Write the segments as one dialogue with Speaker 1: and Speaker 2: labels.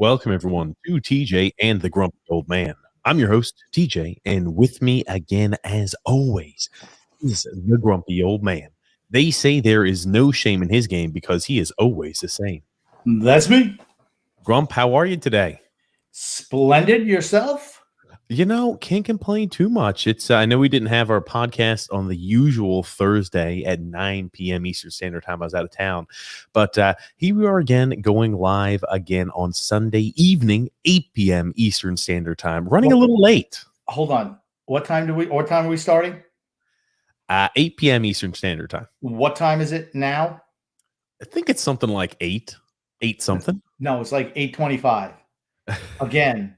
Speaker 1: Welcome, everyone, to TJ and the Grumpy Old Man. I'm your host, TJ, and with me again, as always, is the Grumpy Old Man. They say there is no shame in his game because he is always the same.
Speaker 2: That's me.
Speaker 1: Grump, how are you today?
Speaker 2: Splendid. Yourself?
Speaker 1: You know, can't complain too much. I know we didn't have our podcast on the usual Thursday at 9 p.m. Eastern Standard Time. I was out of town. But here we are again, going live again on Sunday evening, 8 p.m. Eastern Standard Time. Running a little late.
Speaker 2: Hold on. What time are we starting?
Speaker 1: 8 p.m. Eastern Standard Time.
Speaker 2: What time is it now?
Speaker 1: I think it's something like 8 something.
Speaker 2: No, it's like 8:25. Again,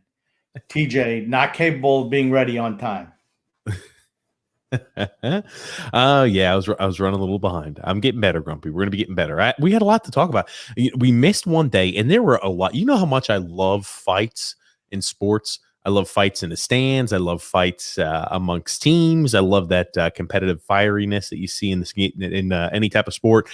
Speaker 2: TJ, not capable of being ready on time.
Speaker 1: Yeah, I was running a little behind. I'm getting better, Grumpy. We're going to be getting better. We had a lot to talk about. We missed one day, and there were a lot. You know how much I love fights in sports. I love fights in the stands. I love fights amongst teams. I love that competitive fieriness that you see in any type of sport.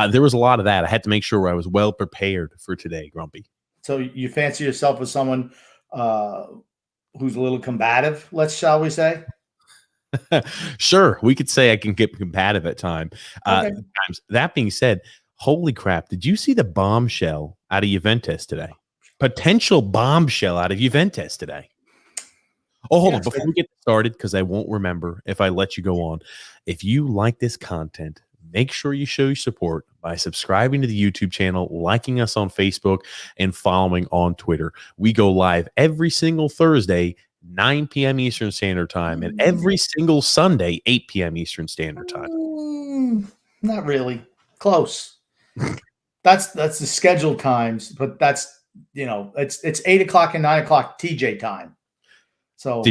Speaker 1: There was a lot of that. I had to make sure I was well prepared for today, Grumpy.
Speaker 2: So you fancy yourself as someone who's a little combative, shall we say?
Speaker 1: Sure, we could say I can get combative at times. That being said, holy crap, did you see the bombshell out of Juventus today? Potential bombshell out of Juventus today. Oh, hold on. Before we get started, because I won't remember if I let you go on. If you like this content, make sure you show your support by subscribing to the YouTube channel, liking us on Facebook, and following on Twitter. We go live every single Thursday, 9 p.m. Eastern Standard Time, and every single Sunday, 8 p.m. Eastern Standard Time.
Speaker 2: Not really. Close. That's the scheduled times, but that's, it's 8 o'clock and 9 o'clock TJ time. So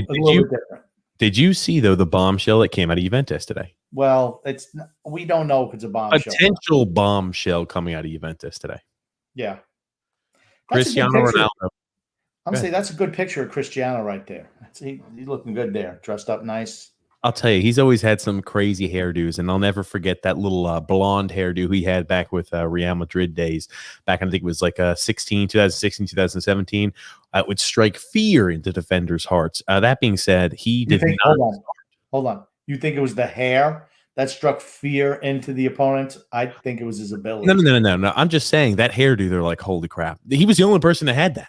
Speaker 1: did you see, though, the bombshell that came out of Juventus today?
Speaker 2: Well, we don't know if it's a bombshell.
Speaker 1: Potential bombshell coming out of Juventus today.
Speaker 2: Yeah.
Speaker 1: Cristiano Ronaldo.
Speaker 2: I'm going to say that's a good picture of Cristiano right there. He's looking good there, dressed up nice.
Speaker 1: I'll tell you, he's always had some crazy hairdos, and I'll never forget that little blonde hairdo he had back with Real Madrid days. Back in, I think it was like 2016, 2017. It would strike fear into defenders' hearts. That being said, he did not.
Speaker 2: Hold on. You think it was the hair that struck fear into the opponent? I think it was his ability.
Speaker 1: No. I'm just saying that hairdo, they're like, holy crap. He was the only person that had that.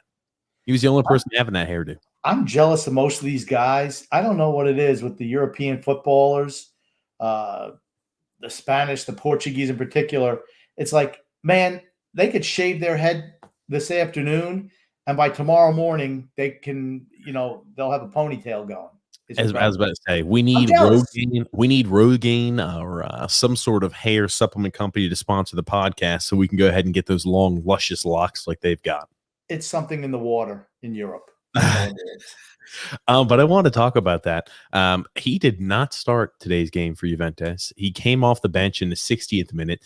Speaker 1: He was the only person having that hairdo.
Speaker 2: I'm jealous of most of these guys. I don't know what it is with the European footballers, the Spanish, the Portuguese in particular. It's like, man, they could shave their head this afternoon, and by tomorrow morning, they can, they'll have a ponytail going.
Speaker 1: As I was about to say, we need Rogaine or some sort of hair supplement company to sponsor the podcast so we can go ahead and get those long, luscious locks like they've got.
Speaker 2: It's something in the water in Europe.
Speaker 1: But I want to talk about that. He did not start today's game for Juventus. He came off the bench in the 60th minute.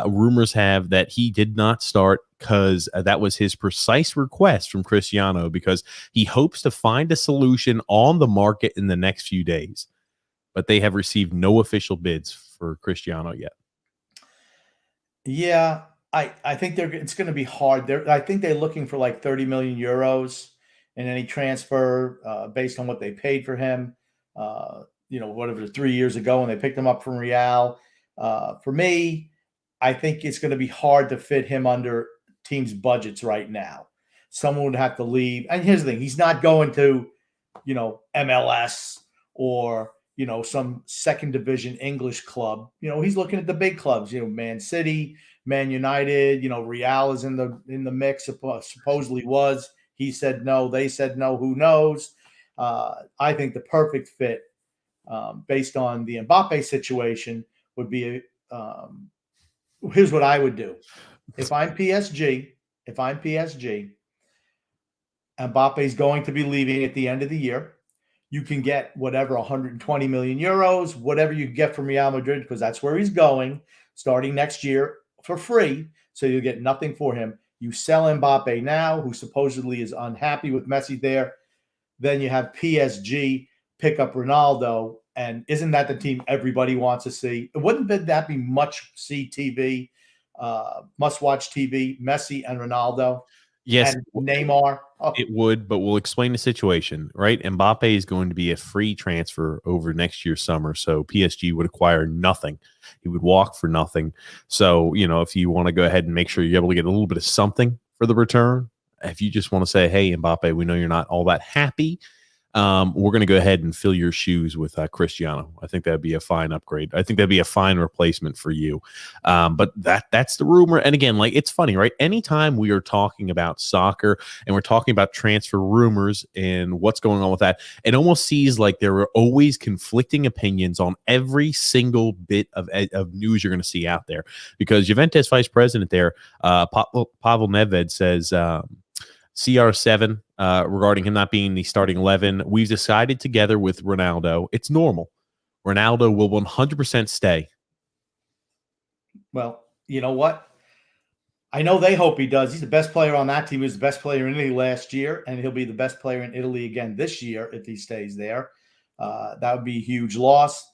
Speaker 1: Rumors have that he did not start because that was his precise request from Cristiano, because he hopes to find a solution on the market in the next few days. But they have received no official bids for Cristiano yet.
Speaker 2: Yeah, I think it's going to be hard. I think they're looking for like 30 million euros in any transfer based on what they paid for him, whatever 3 years ago when they picked him up from Real. For me, I think it's going to be hard to fit him under teams' budgets right now. Someone would have to leave. And here's the thing. He's not going to, MLS or, some second division English club. He's looking at the big clubs, Man City, Man United, Real is in the mix, supposedly was. He said no. They said no. Who knows? I think the perfect fit, based on the Mbappe situation, would be. Here's what I would do. If I'm PSG, Mbappe's going to be leaving at the end of the year. You can get whatever 120 million euros, whatever you get from Real Madrid, because that's where he's going, starting next year for free. So you'll get nothing for him. You sell Mbappe now, who supposedly is unhappy with Messi there. Then you have PSG pick up Ronaldo. And isn't that the team everybody wants to see? Wouldn't that be must-see TV, must-watch TV, Messi and Ronaldo?
Speaker 1: Yes,
Speaker 2: and Neymar. Oh.
Speaker 1: it would, but we'll explain the situation, right? Mbappe is going to be a free transfer over next year's summer, so PSG would acquire nothing. He would walk for nothing. So, if you want to go ahead and make sure you're able to get a little bit of something for the return, if you just want to say, hey, Mbappe, we know you're not all that happy, we're going to go ahead and fill your shoes with Cristiano. I think that'd be a fine upgrade. I think that'd be a fine replacement for you. But that's the rumor. And again, like, it's funny, right? Anytime we are talking about soccer and we're talking about transfer rumors and what's going on with that, it almost seems like there are always conflicting opinions on every single bit of news you're going to see out there. Because Juventus vice president there, Pavel Nedved, says CR7 regarding him not being the starting 11. We've decided together with Ronaldo, it's normal. Ronaldo will 100% stay.
Speaker 2: Well, you know what? I know they hope he does. He's the best player on that team. He was the best player in Italy last year, and he'll be the best player in Italy again this year if he stays there. That would be a huge loss.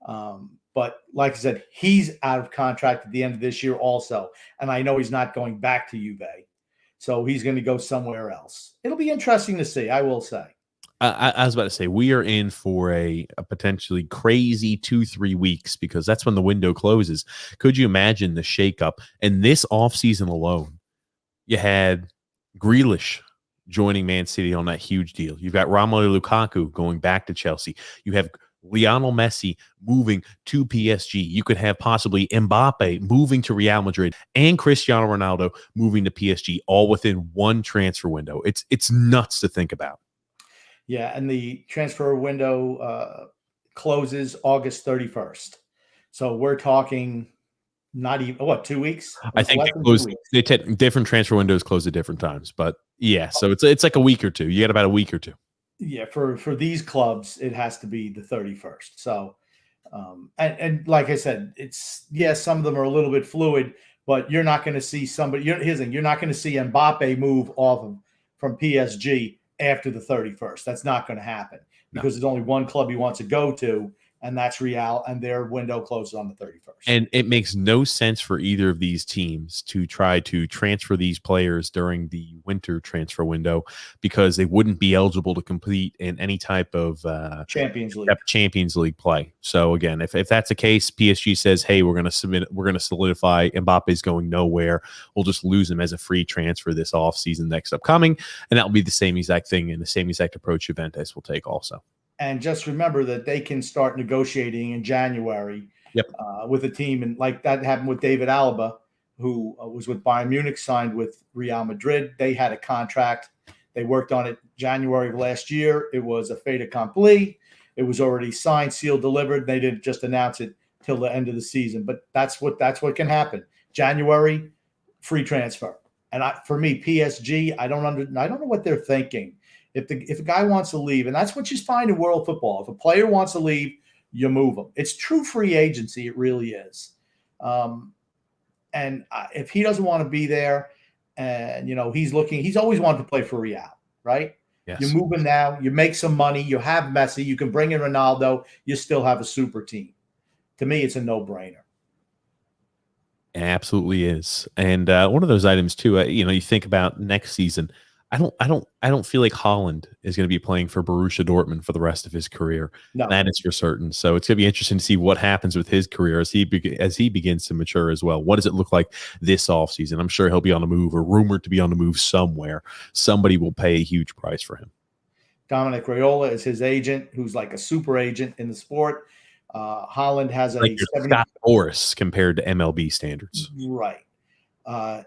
Speaker 2: But like I said, he's out of contract at the end of this year also. And I know he's not going back to Juve. So he's going to go somewhere else. It'll be interesting to see, I will say.
Speaker 1: I was about to say, we are in for a potentially crazy 2-3 weeks because that's when the window closes. Could you imagine the shakeup? And this offseason alone, you had Grealish joining Man City on that huge deal. You've got Romelu Lukaku going back to Chelsea. You have Lionel Messi moving to PSG. You could have possibly Mbappe moving to Real Madrid and Cristiano Ronaldo moving to PSG, all within one transfer window. It's nuts to think about.
Speaker 2: Yeah, and the transfer window closes August 31st. So we're talking not even 2 weeks?
Speaker 1: I think different transfer windows close at different times, but yeah, so it's like a week or two. You got about a week or two.
Speaker 2: Yeah, for these clubs, it has to be the 31st. So, and like I said, some of them are a little bit fluid, but you're not going to see somebody. Here's the thing: you're not going to see Mbappe move from PSG after the 31st. That's not going to happen because there's only one club he wants to go to, and that's Real, and their window closes on the 31st.
Speaker 1: And it makes no sense for either of these teams to try to transfer these players during the winter transfer window because they wouldn't be eligible to compete in any type of
Speaker 2: Champions
Speaker 1: League play. So again, if that's the case, PSG says, hey, we're going to solidify Mbappe's going nowhere. We'll just lose him as a free transfer this offseason next upcoming. And that will be the same exact thing and the same exact approach Juventus will take also.
Speaker 2: And just remember that they can start negotiating in January with a team. And like that happened with David Alaba, who was with Bayern Munich, signed with Real Madrid. They had a contract. They worked on it January of last year. It was a fait accompli. It was already signed, sealed, delivered. They didn't just announce it till the end of the season. But that's what can happen. January, free transfer. And for me, PSG, I don't know what they're thinking. If a guy wants to leave, and that's what you find in world football. If a player wants to leave, you move him. It's true free agency. It really is. And if he doesn't want to be there, and he's always wanted to play for Real, right?
Speaker 1: Yes.
Speaker 2: You move him now. You make some money. You have Messi. You can bring in Ronaldo. You still have a super team. To me, it's a no-brainer.
Speaker 1: It absolutely is. And one of those items too. You think about next season. I don't feel like Haaland is going to be playing for Borussia Dortmund for the rest of his career.
Speaker 2: No.
Speaker 1: That is for certain. So it's going to be interesting to see what happens with his career as he begins to mature as well. What does it look like this offseason? I'm sure he'll be on the move or rumored to be on the move somewhere. Somebody will pay a huge price for him.
Speaker 2: Dominic Raiola is his agent, who's like a super agent in the sport. Haaland has
Speaker 1: like Scott Boras compared to MLB standards.
Speaker 2: Right.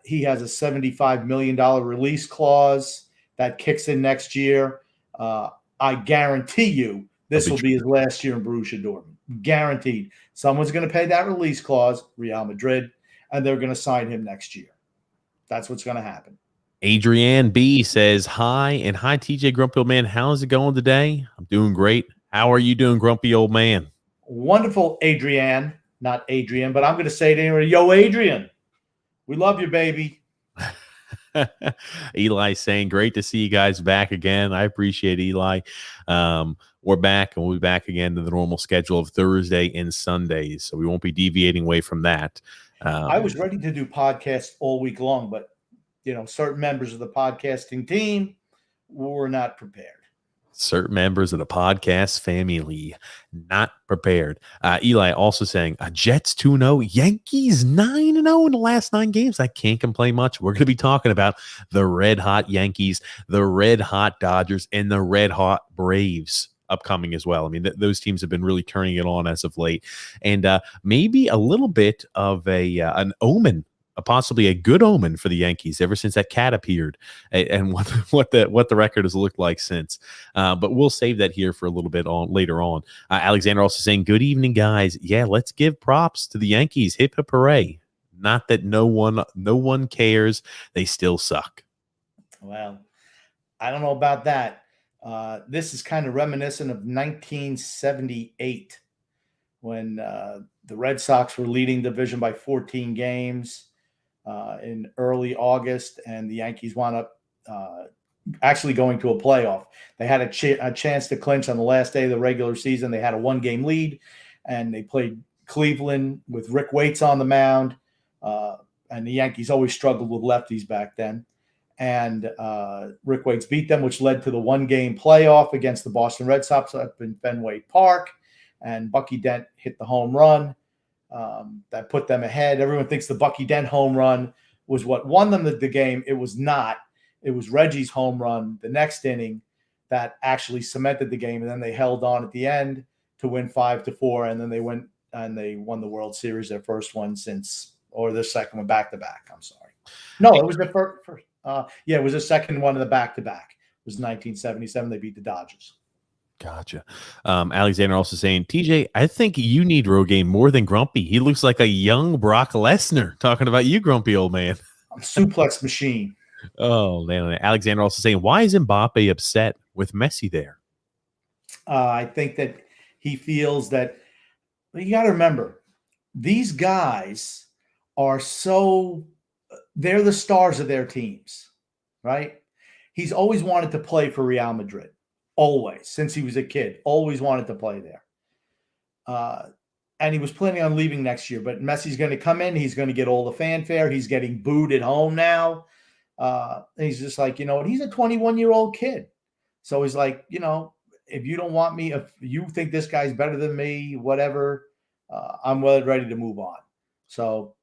Speaker 2: He has a $75 million release clause that kicks in next year. I guarantee you this will be his last year in Borussia Dortmund. Guaranteed. Someone's going to pay that release clause, Real Madrid, and they're going to sign him next year. That's what's going to happen.
Speaker 1: Adrienne B says, hi TJ Grumpy Old Man. How's it going today? I'm doing great. How are you doing, Grumpy Old Man?
Speaker 2: Wonderful, Adrienne. Not Adrian, but I'm going to say to him, yo, Adrian. We love you, baby.
Speaker 1: Eli saying, great to see you guys back again. I appreciate Eli. We're back, and we'll be back again to the normal schedule of Thursday and Sundays, so we won't be deviating away from that.
Speaker 2: I was ready to do podcasts all week long, but certain members of the podcasting team were not prepared.
Speaker 1: Certain members of the podcast family not prepared. Eli also saying Jets 2-0, Yankees 9-0 in the last 9 games. I can't complain much. We're going to be talking about the red hot Yankees, the red hot Dodgers, and the red hot Braves upcoming as well. I mean, those teams have been really turning it on as of late, and maybe a little bit of an omen, possibly a good omen for the Yankees ever since that cat appeared, and what the record has looked like since. But we'll save that here for a little bit later on. Alexander also saying, "Good evening, guys. Yeah, let's give props to the Yankees. Hip hip hooray! Not that no one cares. They still suck."
Speaker 2: Well, I don't know about that. This is kind of reminiscent of 1978 when the Red Sox were leading the division by 14 games. In early August, and the Yankees wound up actually going to a playoff. They had a chance to clinch on the last day of the regular season. They had a 1-game lead, and they played Cleveland with Rick Waits on the mound. And the Yankees always struggled with lefties back then. And Rick Waits beat them, which led to the 1-game playoff against the Boston Red Sox up in Fenway Park. And Bucky Dent hit the home run. That put them ahead. Everyone thinks the Bucky Dent home run was what won them the game. It was not. It was Reggie's home run the next inning that actually cemented the game, and then they held on at the end to win 5-4, and then they went and they won the World Series, their first one or their second one back-to-back. I'm sorry. No, it was the first. It was the second one of the back-to-back. It was 1977. They beat the Dodgers.
Speaker 1: Gotcha. Alexander also saying, TJ, I think you need Rogaine more than Grumpy. He looks like a young Brock Lesnar. Talking about you, grumpy old man.
Speaker 2: I'm suplex machine.
Speaker 1: Oh, man. Alexander also saying, why is Mbappe upset with Messi there?
Speaker 2: I think that he feels that you got to remember, these guys are they're the stars of their teams, right? He's always wanted to play for Real Madrid. Always, since he was a kid, always wanted to play there. And he was planning on leaving next year, but Messi's going to come in. He's going to get all the fanfare. He's getting booed at home now. And he's just like, he's a 21-year-old kid. So he's like, if you don't want me, if you think this guy's better than me, whatever, I'm ready to move on. So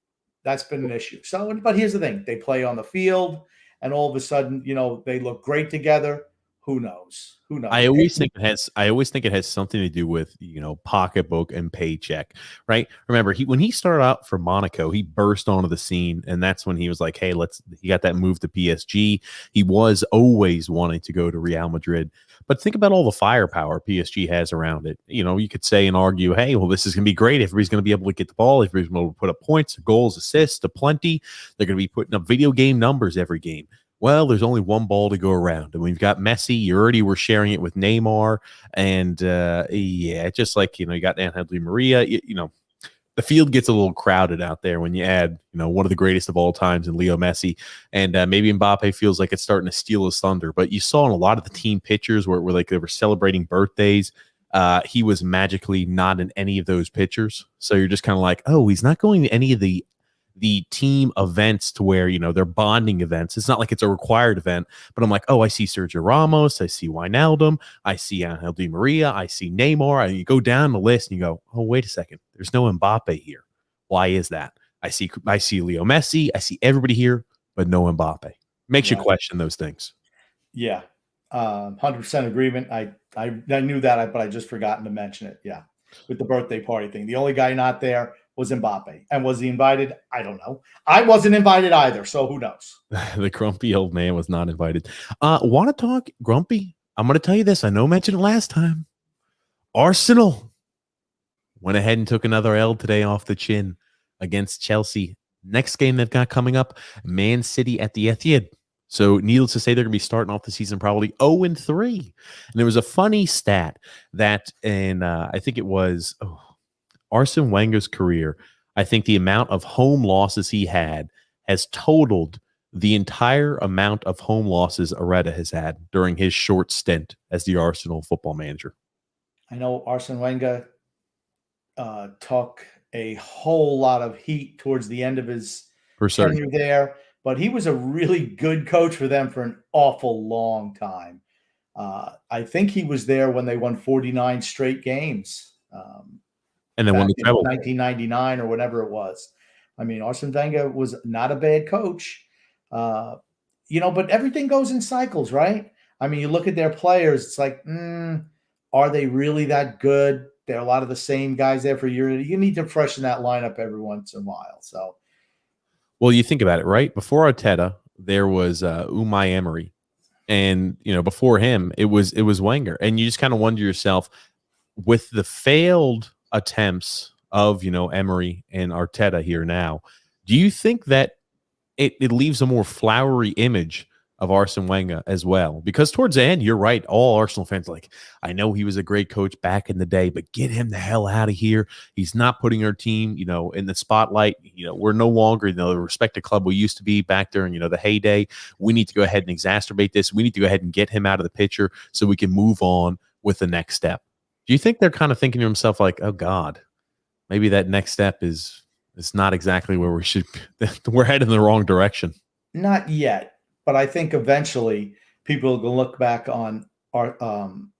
Speaker 2: that's been an issue. But here's the thing. They play on the field, and all of a sudden, they look great together. Who knows?
Speaker 1: I always think it has something to do with pocketbook and paycheck, right? Remember, when he started out for Monaco, he burst onto the scene, and that's when he was like, "Hey, he got that move to PSG." He was always wanting to go to Real Madrid, but think about all the firepower PSG has around it. You could say and argue, "Hey, well, this is going to be great. Everybody's going to be able to get the ball. Everybody's going to be able to put up points, goals, assists, aplenty. They're going to be putting up video game numbers every game." Well, there's only one ball to go around, and we've got Messi. You already were sharing it with Neymar, and just like you got Angel Di Maria. The field gets a little crowded out there when you add one of the greatest of all times in Leo Messi, and maybe Mbappe feels like it's starting to steal his thunder. But you saw in a lot of the team pictures where they were celebrating birthdays. He was magically not in any of those pictures, so you're just kind of like, oh, he's not going to any of the team events to where they're bonding events. It's not like it's a required event, but I'm like, oh, I see Sergio Ramos, I see Wijnaldum, I see Angel Di Maria, I see Neymar. You go down the list and you go, oh, wait a second, there's no Mbappe here. Why is that? I see Leo Messi, I see everybody here, but no Mbappe. Makes you question those things.
Speaker 2: Yeah, 100% agreement. I knew that, but I just forgotten to mention it. Yeah, with the birthday party thing, the only guy not there was Mbappe. And was he invited? I don't know. I wasn't invited either, so who knows?
Speaker 1: The grumpy old man was not invited. Want to talk grumpy? I'm going to tell you this. I know I mentioned it last time. Arsenal went ahead and took another L today off the chin against Chelsea. Next game they've got coming up, Man City at the Etihad. So needless to say, they're going to be starting off the season probably 0-3. And there was a funny stat that I think it was Arsene Wenger's career, I think the amount of home losses he had has totaled the entire amount of home losses Arteta has had during his short stint as the Arsenal football manager.
Speaker 2: I know Arsene Wenger took a whole lot of heat towards the end of his tenure there but he was a really good coach for them for an awful long time. I think he was there when they won 49 straight games.
Speaker 1: And then won the treble.
Speaker 2: 1999 or whatever it was. I mean, Arsene Wenger was not a bad coach, but everything goes in cycles, right? I mean, you look at their players, it's like, are they really that good? There are a lot of the same guys there for a year. You need to freshen that lineup every once in a while. So,
Speaker 1: well, you think about it, right? Before Arteta, there was Unai Emery, and before him, it was Wenger, and you just kind of wonder yourself, with the failed attempts of Emery and Arteta here now, do you think that it leaves a more flowery image of Arsene Wenger as well? Because towards the end, you're right, all Arsenal fans like, I know he was a great coach back in the day, but get him the hell out of here. He's not putting our team in the spotlight. We're no longer the respected club we used to be back during the heyday. We need to go ahead and exacerbate this. We need to go ahead and get him out of the picture so we can move on with the next step. Do you think they're kind of thinking to himself like, oh God, maybe that next step is not exactly where we should be. We're heading in the wrong direction?
Speaker 2: Not yet. But I think eventually people will look back on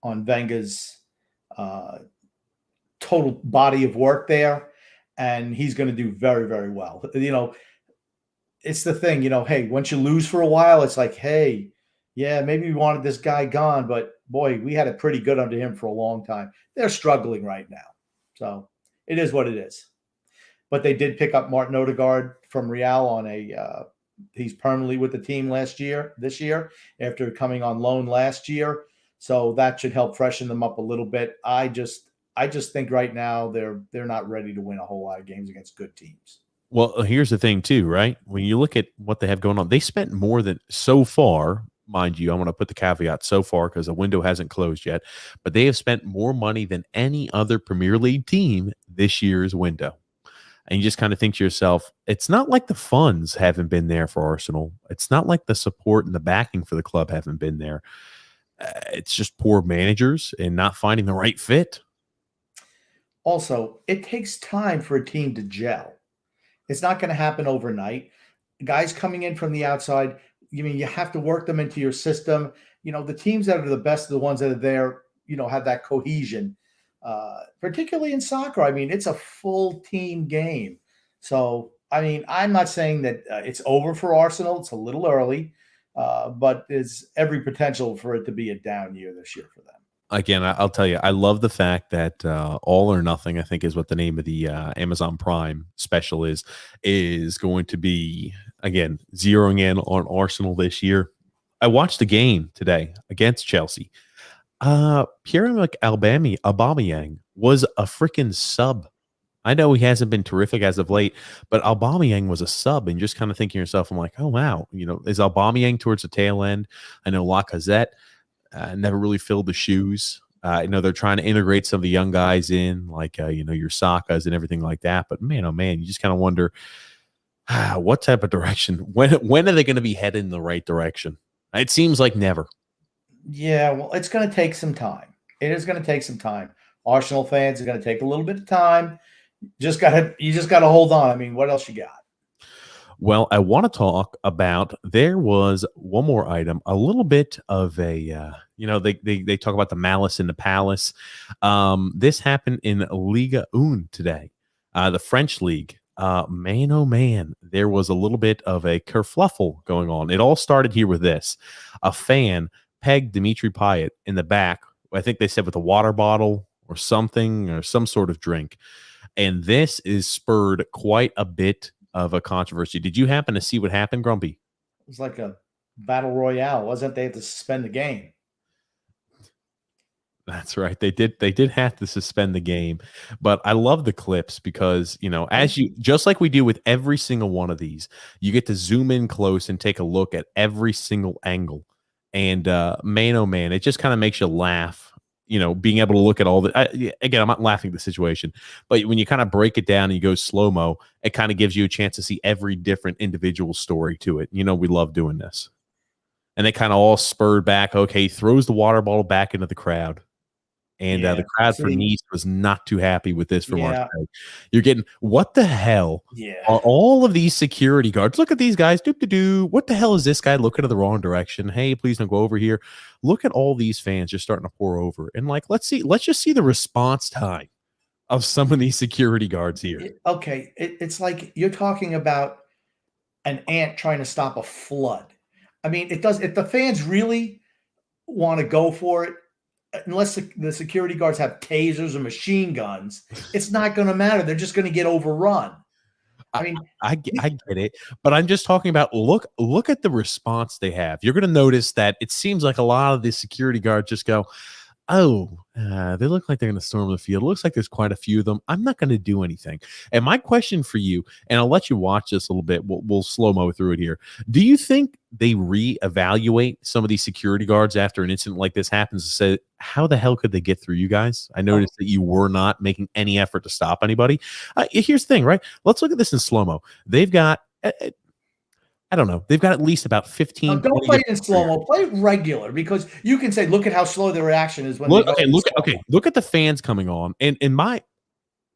Speaker 2: Wenger's total body of work there, and he's going to do very, very well. It's the thing, hey, once you lose for a while, it's like, hey, yeah, maybe we wanted this guy gone, but boy, we had it pretty good under him for a long time. They're struggling right now. So it is what it is. But they did pick up Martin Odegaard from Real on he's permanently with the team this year, after coming on loan last year. So that should help freshen them up a little bit. I just think right now they're not ready to win a whole lot of games against good teams.
Speaker 1: Well, here's the thing too, right? When you look at what they have going on, they spent more than so far, mind you, I'm going to put the caveat so far because the window hasn't closed yet, but they have spent more money than any other Premier League team this year's window. And you just kind of think to yourself, it's not like the funds haven't been there for Arsenal. It's not like the support and the backing for the club haven't been there. It's just poor managers and not finding the right fit.
Speaker 2: Also, it takes time for a team to gel. It's not going to happen overnight. Guys coming in from the outside, you have to work them into your system. The teams that are the best are the ones that are there, have that cohesion. Particularly in soccer. I mean, it's a full team game. So, I mean, I'm not saying that it's over for Arsenal. It's a little early, but there's every potential for it to be a down year this year for them.
Speaker 1: Again, I'll tell you, I love the fact that All or Nothing, I think is what the name of the Amazon Prime special is going to be, again, zeroing in on Arsenal this year. I watched the game today against Chelsea. Pierre-Emerick Aubameyang was a freaking sub. I know he hasn't been terrific as of late, but Aubameyang was a sub, and just kind of thinking to yourself, I'm like, oh, wow. Is Aubameyang towards the tail end? I know Lacazette never really filled the shoes. I know they're trying to integrate some of the young guys in, like, your Sakas and everything like that. But, man, oh, man, you just kind of wonder what type of direction. When are they going to be headed in the right direction? It seems like never.
Speaker 2: Yeah, well, it's going to take some time. It is going to take some time. Arsenal fans are going to take a little bit of time. You just got to hold on. I mean, what else you got?
Speaker 1: Well, I want to talk about, there was one more item, a little bit of a, they talk about the malice in the palace. This happened in Ligue 1 today, the French league. Man, oh man, there was a little bit of a kerfluffle going on. It all started here with this. A fan pegged Dimitri Payet in the back, I think they said with a water bottle or something, or some sort of drink. And this is spurred quite a bit of a controversy. Did you happen to see what happened, Grumpy?
Speaker 2: It was like a battle royale, wasn't it? They had to suspend the game.
Speaker 1: That's right. They did have to suspend the game. But I love the clips because, just like we do with every single one of these, you get to zoom in close and take a look at every single angle. And man, oh man, it just kind of makes you laugh. Being able to look at all the, again, I'm not laughing at the situation, but when you kind of break it down and you go slow-mo, it kind of gives you a chance to see every different individual story to it. We love doing this. And they kind of all spurred back. Okay, throws the water bottle back into the crowd. And the crowd for Nice was not too happy with this for Marseille. You're getting, what the hell are all of these security guards? Look at these guys. What the hell is this guy looking in the wrong direction? Hey, please don't go over here. Look at all these fans just starting to pour over. And like, let's just see the response time of some of these security guards here.
Speaker 2: It's like you're talking about an ant trying to stop a flood. I mean, if the fans really want to go for it, unless the security guards have tasers or machine guns, it's not going to matter. They're just going to get overrun. I mean,
Speaker 1: I get it, but I'm just talking about look at the response they have. You're going to notice that it seems like a lot of the security guards just go, they look like they're going to storm the field. It looks like there's quite a few of them. I'm not going to do anything. And my question for you, and I'll let you watch this a little bit. We'll slow-mo through it here. Do you think they reevaluate some of these security guards after an incident like this happens and say, how the hell could they get through you guys? I noticed that you were not making any effort to stop anybody. Here's the thing, right? Let's look at this in slow-mo. They've got I don't know. They've got at least about 15.
Speaker 2: Don't play it in slow-mo. Play it regular, because you can say, look at how slow the reaction is when
Speaker 1: look at the fans coming on. And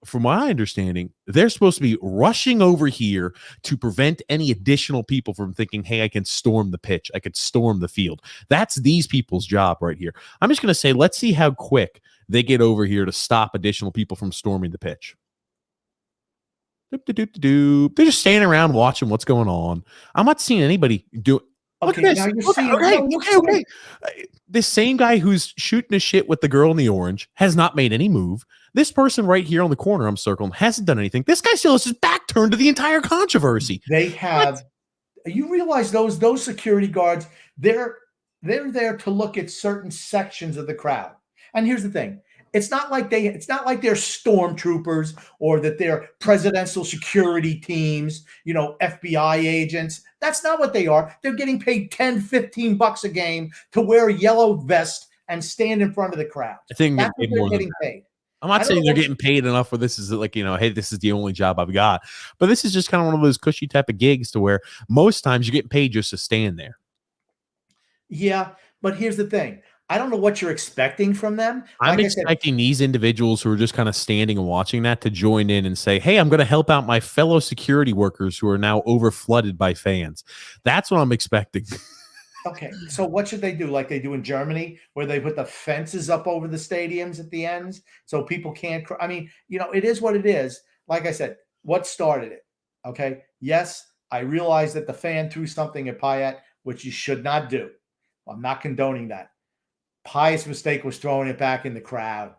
Speaker 1: from my understanding, they're supposed to be rushing over here to prevent any additional people from thinking, hey, I can storm the pitch. I could storm the field. That's these people's job right here. I'm just going to say, let's see how quick they get over here to stop additional people from storming the pitch. They're just standing around watching what's going on. I'm not seeing anybody do it. Look at this. Okay. This same guy who's shooting his shit with the girl in the orange has not made any move. This person right here on the corner I'm circling hasn't done anything. This guy still has his back turned to the entire controversy.
Speaker 2: They have. What? You realize those security guards, they're there to look at certain sections of the crowd. And here's the thing. It's not like they're stormtroopers or that they're presidential security teams, FBI agents. That's not what they are. They're getting paid $10-15 a game to wear a yellow vest and stand in front of the crowd.
Speaker 1: I think that's what they're getting paid. I'm not saying they're getting paid enough where this is like, hey, this is the only job I've got. But this is just kind of one of those cushy type of gigs to where most times you get paid just to stand there.
Speaker 2: Yeah, but here's the thing. I don't know what you're expecting from them.
Speaker 1: I'm expecting these individuals who are just kind of standing and watching that to join in and say, hey, I'm going to help out my fellow security workers who are now overflooded by fans. That's what I'm expecting.
Speaker 2: Okay, so what should they do like they do in Germany, where they put the fences up over the stadiums at the ends so people can't – I mean, it is what it is. Like I said, what started it? Okay, yes, I realize that the fan threw something at Payet, which you should not do. I'm not condoning that. Payet's mistake was throwing it back in the crowd.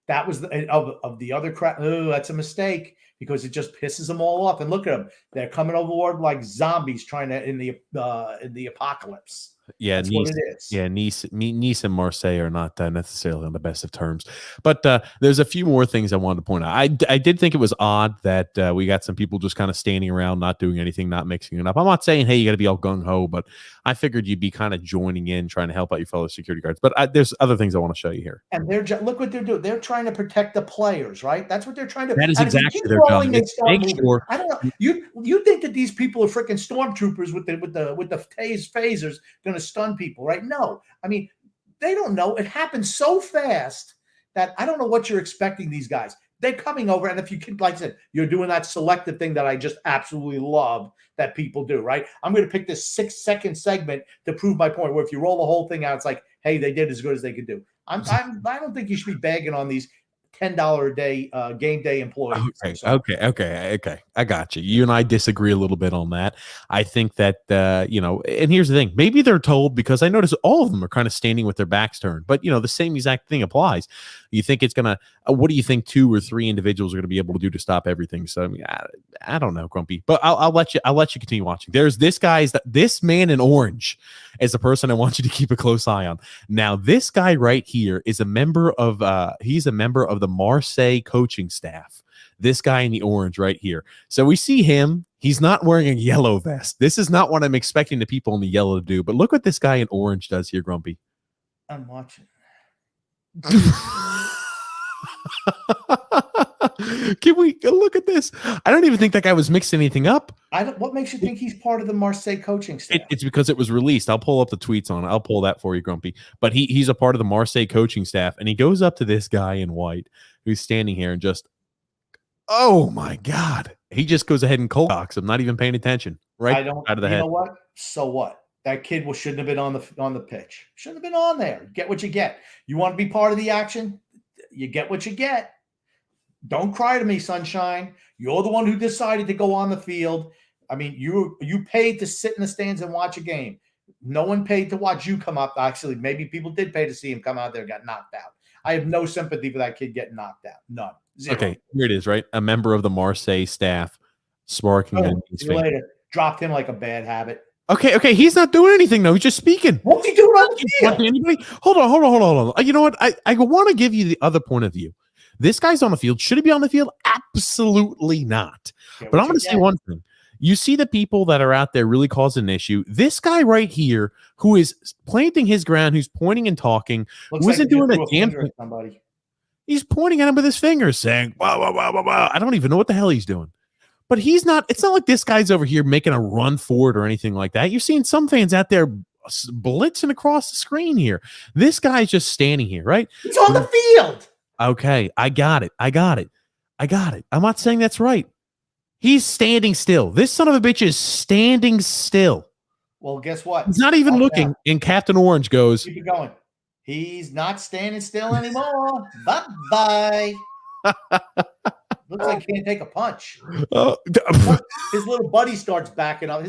Speaker 2: That was of the other crowd. Oh, that's a mistake because it just pisses them all off. And look at them; they're coming overboard like zombies trying to in the apocalypse.
Speaker 1: Yeah,
Speaker 2: that's what it is.
Speaker 1: Yeah, Nice and Marseille are not necessarily on the best of terms. But there's a few more things I wanted to point out. I did think it was odd that we got some people just kind of standing around, not doing anything, not mixing it up. I'm not saying, hey, you got to be all gung-ho, but I figured you'd be kind of joining in, trying to help out your fellow security guards. But there's other things I want to show you here.
Speaker 2: And look what they're doing. They're trying to protect the players, right? That's what they're trying to do.
Speaker 1: That is exactly their job.
Speaker 2: I don't know. You think that these people are freaking stormtroopers with the phasers going to stun people, right? No. I mean, they don't know. It happens so fast that I don't know what you're expecting these guys. They're coming over, and if you can, like I said, you're doing that selective thing that I just absolutely love that people do, right? I'm going to pick this 6-second segment to prove my point, where if you roll the whole thing out, it's like, hey, they did as good as they could do. I don't think you should be bagging on these $10 a day game day employees.
Speaker 1: Okay. I got you. You and I disagree a little bit on that. I think that, and here's the thing. Maybe they're told, because I notice all of them are kind of standing with their backs turned. But, the same exact thing applies. You think it's going to what do you think 2 or 3 individuals are going to be able to do to stop everything? So, I mean, I don't know, Grumpy. But I'll let you continue watching. There's this man in orange is a person I want you to keep a close eye on. Now, this guy right here is a member of the Marseille coaching staff. This guy in the orange right here. So we see him. He's not wearing a yellow vest. This is not what I'm expecting the people in the yellow to do. But look what this guy in orange does here, Grumpy.
Speaker 2: I'm watching.
Speaker 1: Can we look at this? I don't even think that guy was mixing anything up.
Speaker 2: What makes you think he's part of the Marseille coaching staff?
Speaker 1: It's because it was released. I'll pull up the tweets on it. I'll pull that for you, Grumpy. But he's a part of the Marseille coaching staff, and he goes up to this guy in white who's standing here and just, oh my God. He just goes ahead and cold cocks him, not even paying attention. Right out of the head.
Speaker 2: You know what? So what? That kid shouldn't have been on the pitch. Shouldn't have been on there. Get what you get. You want to be part of the action? You get what you get. Don't cry to me, sunshine. You're the one who decided to go on the field. I mean, you paid to sit in the stands and watch a game. No one paid to watch you come up. Actually, maybe people did pay to see him come out there and got knocked out. I have no sympathy for that kid getting knocked out. None. Zero.
Speaker 1: Okay, here it is, right? A member of the Marseille staff sparking
Speaker 2: see you later. Dropped him like a bad habit.
Speaker 1: Okay. He's not doing anything, though. He's just speaking.
Speaker 2: What's he doing on the field?
Speaker 1: Anybody? Hold on. You know what? I want to give you the other point of view. This guy's on the field. Should he be on the field? Absolutely not. But I'm going to say one thing. You see the people that are out there really causing an issue. This guy right here, who is planting his ground, who's pointing and talking, wasn't doing a damn thing. He's pointing at him with his fingers, saying, "Wow, wow, wow, wow, wow." I don't even know what the hell he's doing. But he's not. It's not like this guy's over here making a run for it or anything like that. You're seeing some fans out there blitzing across the screen here. This guy's just standing here, right?
Speaker 2: He's on the field.
Speaker 1: Okay, I got it. I'm not saying that's right. He's standing still. This son of a bitch is standing still.
Speaker 2: Well, guess what?
Speaker 1: He's not even looking. And Captain Orange goes,
Speaker 2: keep it going. He's not standing still anymore. Bye-bye. Looks like he can't take a punch. His little buddy starts backing up.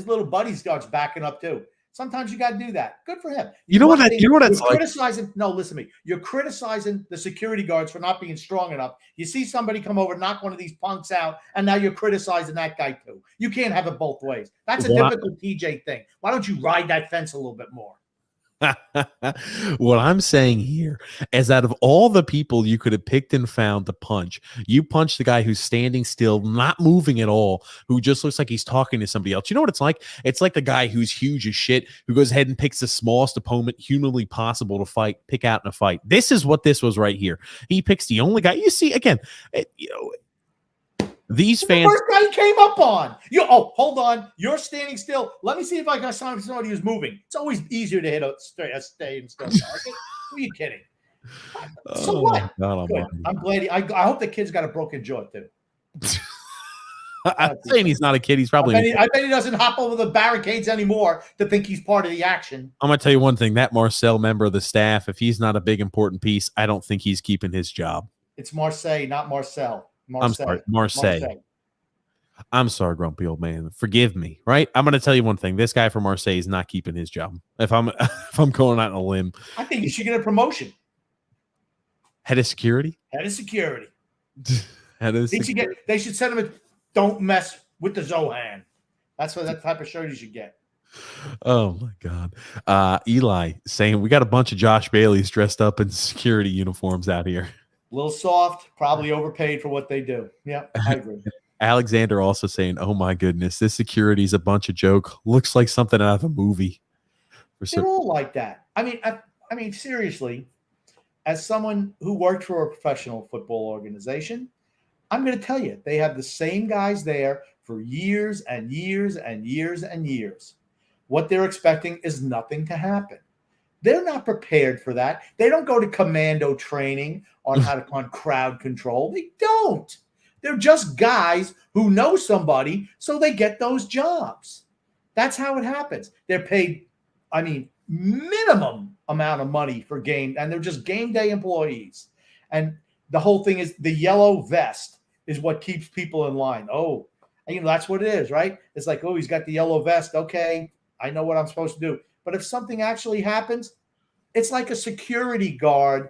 Speaker 2: Too. Sometimes you got to do that. Good for him.
Speaker 1: You know what that's like?
Speaker 2: Criticizing. No, listen to me. You're criticizing the security guards for not being strong enough. You see somebody come over, knock one of these punks out, and now you're criticizing that guy too. You can't have it both ways. That's a typical TJ thing. Why don't you ride that fence a little bit more?
Speaker 1: What I'm saying here is, out of all the people you could have picked and found to punch, you punch the guy who's standing still, not moving at all, who just looks like he's talking to somebody else. You know what it's like? It's like the guy who's huge as shit, who goes ahead and picks the smallest opponent humanly possible to pick out in a fight. This is what this was right here. He picks the only guy. You see, again, these fans.
Speaker 2: The first guy he came up on. Hold on. You're standing still. Let me see if I got somebody who's moving. It's always easier to hit a staying still target. Who are you kidding? So what?
Speaker 1: God,
Speaker 2: I'm glad. I hope the kid's got a broken jaw too.
Speaker 1: I'm saying he's not a kid. He's probably.
Speaker 2: I bet he doesn't hop over the barricades anymore to think he's part of the action.
Speaker 1: I'm gonna tell you one thing. That Marcel member of the staff, if he's not a big important piece, I don't think he's keeping his job.
Speaker 2: It's Marseille, not Marcel.
Speaker 1: I'm sorry, Marseille. I'm sorry, grumpy old man. Forgive me, right? I'm going to tell you one thing. This guy from Marseille is not keeping his job. If I'm going out on a limb,
Speaker 2: I think you should get a promotion.
Speaker 1: Head of security.
Speaker 2: They should send him a "Don't mess with the Zohan." That's what that type of shirt you should get.
Speaker 1: Oh my God. Eli saying we got a bunch of Josh Baileys dressed up in security uniforms out here.
Speaker 2: A little soft, probably overpaid for what they do. Yeah, I agree.
Speaker 1: Alexander also saying, "Oh my goodness, this security is a bunch of joke. Looks like something out of a movie."
Speaker 2: They're all like that. I mean, seriously, as someone who worked for a professional football organization, I'm going to tell you, they have the same guys there for years and years and years and years. What they're expecting is nothing to happen. They're not prepared for that. They don't go to commando training on how to on crowd control. They don't. They're just guys who know somebody, so they get those jobs. That's how it happens. They're paid, minimum amount of money for game, and they're just game day employees. And the whole thing is the yellow vest is what keeps people in line. Oh, and that's what it is, right? It's like, oh, he's got the yellow vest. Okay, I know what I'm supposed to do. But if something actually happens, it's like a security guard